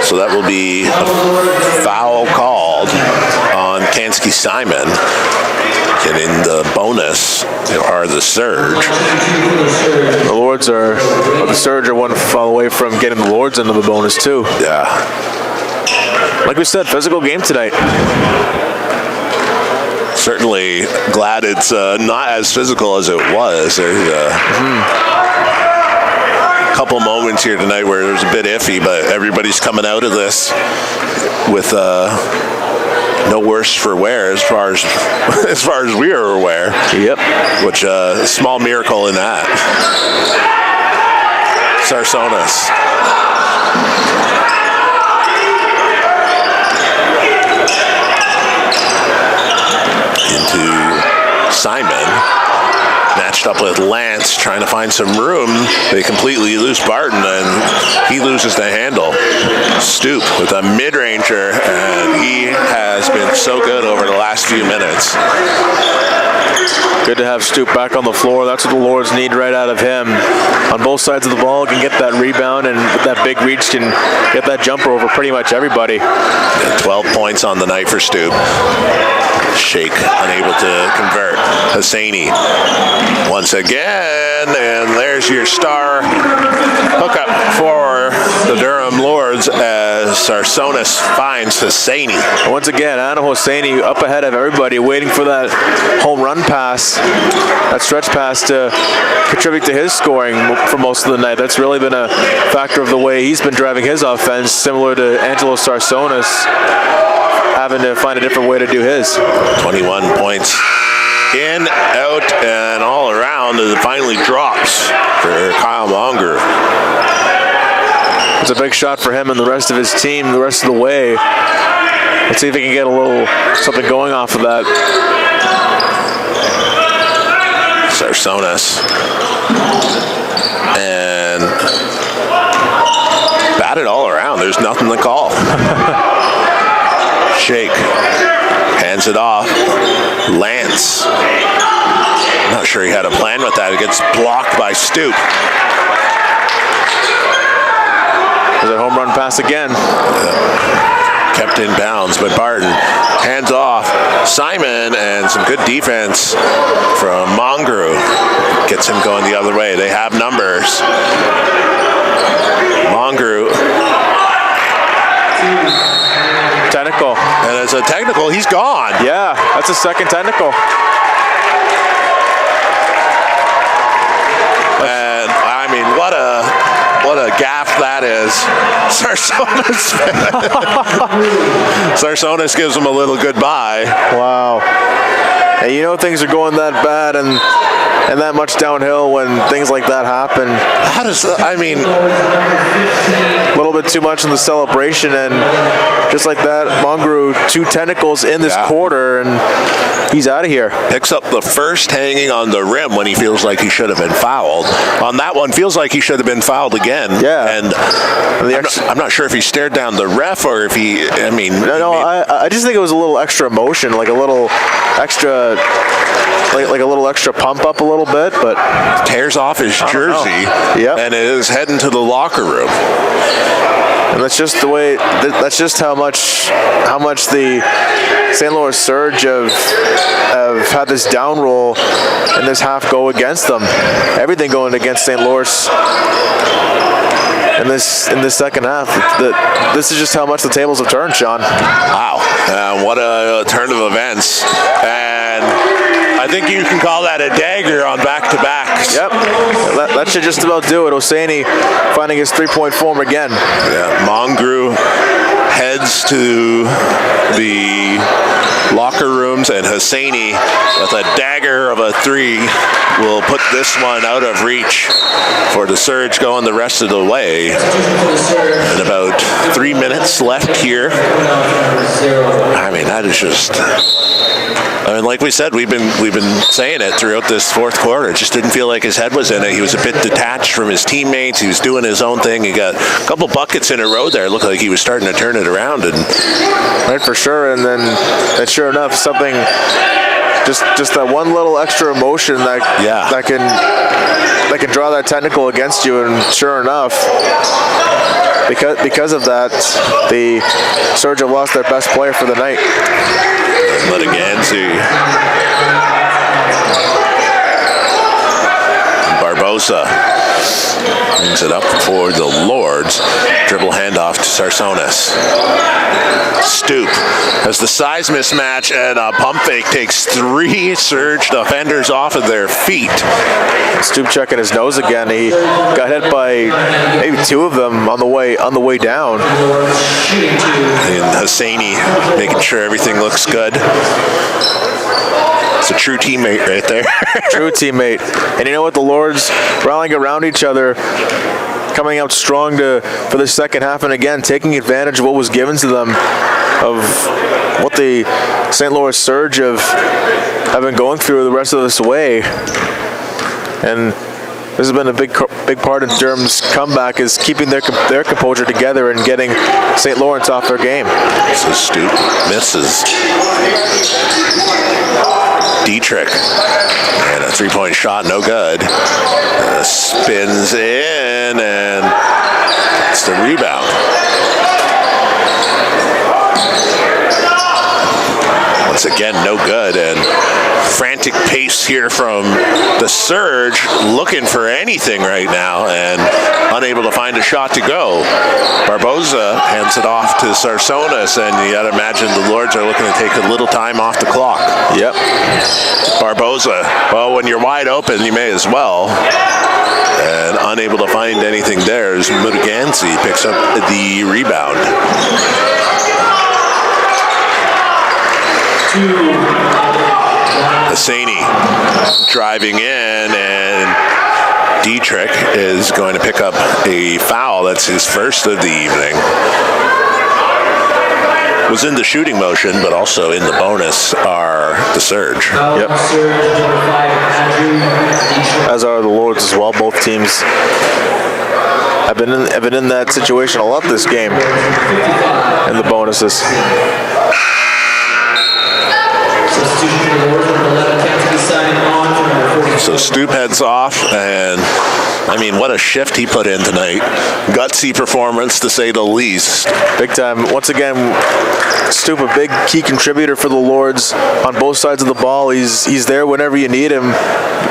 S1: So that will be a foul called on Kansky Simon. And in the bonus are the Surge.
S2: The Surge are 1 foul away from getting the Lords into the bonus too.
S1: Yeah.
S2: Like we said, physical game tonight.
S1: Certainly glad it's not as physical as it was. There's a couple moments here tonight where it was a bit iffy, but everybody's coming out of this with no worse for wear as far as we are aware.
S2: Yep.
S1: Which a small miracle in that. Sarsonis. Into Simon. Matched up with Lance, trying to find some room. They completely lose Barton, and he loses the handle. Stoop with a mid-ranger, and he has been so good over the last few minutes.
S2: Good to have Stoop back on the floor. That's what the Lords need right out of him. On both sides of the ball, can get that rebound, and with that big reach can get that jumper over pretty much everybody.
S1: And 12 points on the night for Stoop. Shake unable to convert. Hosseini once again, and there's your star hookup for the Durham Lords as as Sarsonis finds Hosseini.
S2: Once again, Adam Hosseini up ahead of everybody, waiting for that home run pass, that stretch pass to contribute to his scoring for most of the night. That's really been a factor of the way he's been driving his offense, similar to Angelo Sarsonis having to find a different way to do his.
S1: 21 points in, out, and all around as it finally drops for Kyle Monger.
S2: It's a big shot for him and the rest of his team the rest of the way. Let's see if he can get a little something going off of that.
S1: Sarsonis. And batted all around. There's nothing to call. Shake. Hands it off. Lance. Not sure he had a plan with that. It gets blocked by Stoop.
S2: There's a home run pass again.
S1: Kept in bounds, but Barton hands off. Simon, and some good defense from Mongru gets him going the other way. They have numbers. Mongru.
S2: Technical.
S1: And as a technical, he's gone.
S2: Yeah, that's a second technical.
S1: And I mean, what a gaff that is. Sarsonis gives him a little goodbye.
S2: Wow. And you know things are going that bad and that much downhill when things like that happen.
S1: How does that, I mean,
S2: a little bit too much in the celebration, and just like that, Mongru, 2 tentacles in this quarter, and he's out of here.
S1: Picks up the first hanging on the rim when he feels like he should have been fouled. On that one, feels like he should have been fouled again.
S2: Yeah.
S1: And I'm not sure if he stared down the ref or if he, I mean.
S2: I just think it was a little extra emotion, like a little extra, like a little extra pump up a little bit, but
S1: tears off his jersey.
S2: Yep.
S1: And is heading to the locker room.
S2: And that's just the way. That's just how much the St. Louis Surge have had this down roll and this half go against them. Everything going against St. Louis in this second half. This is just how much the tables have turned, Sean.
S1: Wow. What a turn of events. And I think you can call that a dagger on back-to-backs.
S2: Yep. That should just about do it. Hosseini finding his three-point form again.
S1: Yeah. Mongru heads to the locker rooms, and Hosseini, with a dagger of a 3, will put this one out of reach for the Surge going the rest of the way. And about 3 minutes left here. I mean, that is just. I mean, like we said, we've been saying it throughout this fourth quarter. It just didn't feel like his head was in it. He was a bit detached from his teammates. He was doing his own thing. He got a couple buckets in a row there. It looked like he was starting to turn it around. And
S2: right, for sure. And sure enough, something, just that one little extra emotion that can draw that technical against you. And sure enough, because of that, the Surge have lost their best player for the night.
S1: Litiganzi. Barbosa brings it up for the Lords. Dribble handoff to Sarsonis. Stoop as the size mismatch and a pump fake takes 3 Surge defenders off of their feet.
S2: Stoop checking his nose again. He got hit by maybe 2 of them on the way down.
S1: And Hosseini making sure everything looks good. It's a true teammate right there.
S2: True teammate. And you know what? The Lords rallying around each other, coming out strong for the second half, and again taking advantage of what was given to them, of what the St. Louis Surge have been going through the rest of this way. And this has been a big part of Durham's comeback, is keeping their composure together and getting St. Lawrence off their game.
S1: So Stoop misses. Dietrich, and a 3-point shot, no good. Spins in, and it's the rebound. Once again, no good, and frantic pace here from the Surge, looking for anything right now and unable to find a shot to go. Barboza hands it off to Sarsonis, and you got to imagine the Lords are looking to take a little time off the clock.
S2: Yep.
S1: Barboza, well, when you're wide open, you may as well. And unable to find anything there as Mudagansi picks up the rebound. Hosseini driving in, and Dietrich is going to pick up a foul. That's his first of the evening. Was in the shooting motion, but also in the bonus are the Surge.
S2: Yep. As are the Lords as well. Both teams have been in that situation a lot this game in the bonuses.
S1: So Stoop heads off, and I mean, what a shift he put in tonight. Gutsy performance, to say the least.
S2: Big time. Once again, Stoop, a big key contributor for the Lords on both sides of the ball. He's there whenever you need him,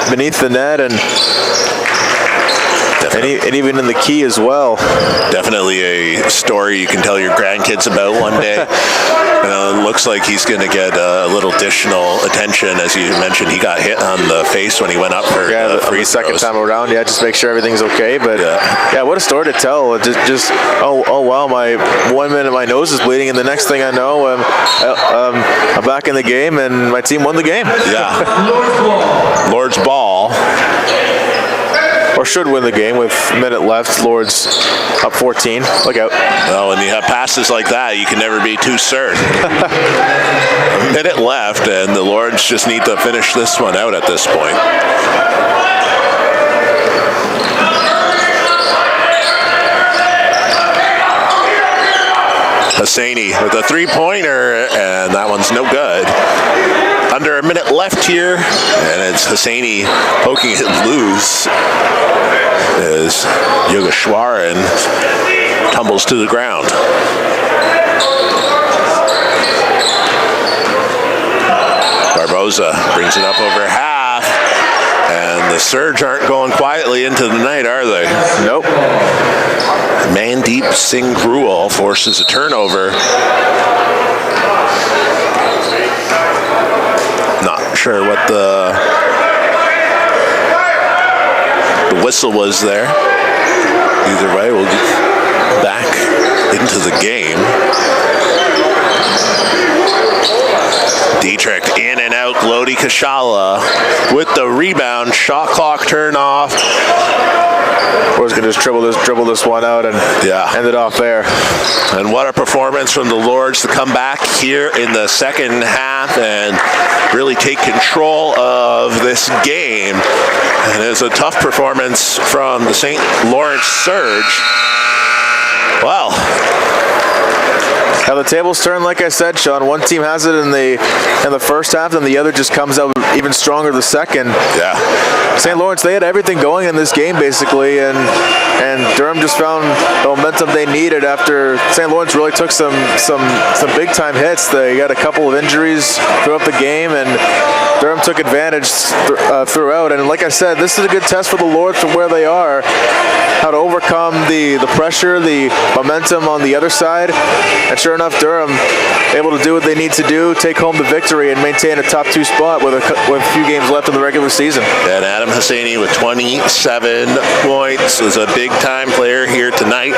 S2: beneath the net, and even in the key as well.
S1: Definitely a story you can tell your grandkids about one day. It looks like he's going to get a little additional attention. As you mentioned, he got hit on the face when he went up for free
S2: second time around. Yeah, just make sure everything's okay. But yeah, what a story to tell. Just oh wow, my 1 minute my nose is bleeding, and the next thing I know, I'm back in the game, and my team won the game.
S1: Yeah. Lord's ball.
S2: Or should win the game with a minute left. Lords up 14. Look out.
S1: Well, when you have passes like that, you can never be too certain. A minute left, and the Lords just need to finish this one out at this point. Hosseini with a three-pointer, and that one's no good. Under a minute left here, and it's Hosseini poking it loose as Yogeshwaran tumbles to the ground. Barboza brings it up over half, and the Surge aren't going quietly into the night, are they?
S2: Nope.
S1: Mandeep Singh Gruel forces a turnover. Not sure what the whistle was there. Either way, we'll get back into the game. Dietrich in and out. Glody Kashala with the rebound. Shot clock turn off.
S2: We're just going to just dribble this one out and end it off there.
S1: And what a performance from the Lords to come back here in the second half and really take control of this game. And it's a tough performance from the St. Lawrence Surge. Wow.
S2: Now the tables turn, like I said, Sean. One team has it in the first half, and the other just comes out even stronger the second.
S1: Yeah.
S2: St. Lawrence, they had everything going in this game basically, and Durham just found the momentum they needed after St. Lawrence really took some big time hits. They got a couple of injuries throughout the game, and Durham took advantage throughout. And like I said, this is a good test for the Lords from where they are, how to overcome the pressure, the momentum on the other side. And sure enough, Durham able to do what they need to do, take home the victory, and maintain a top 2 spot with a few games left in the regular season.
S1: And Adam Hosseini with 27 points is a big-time player here tonight.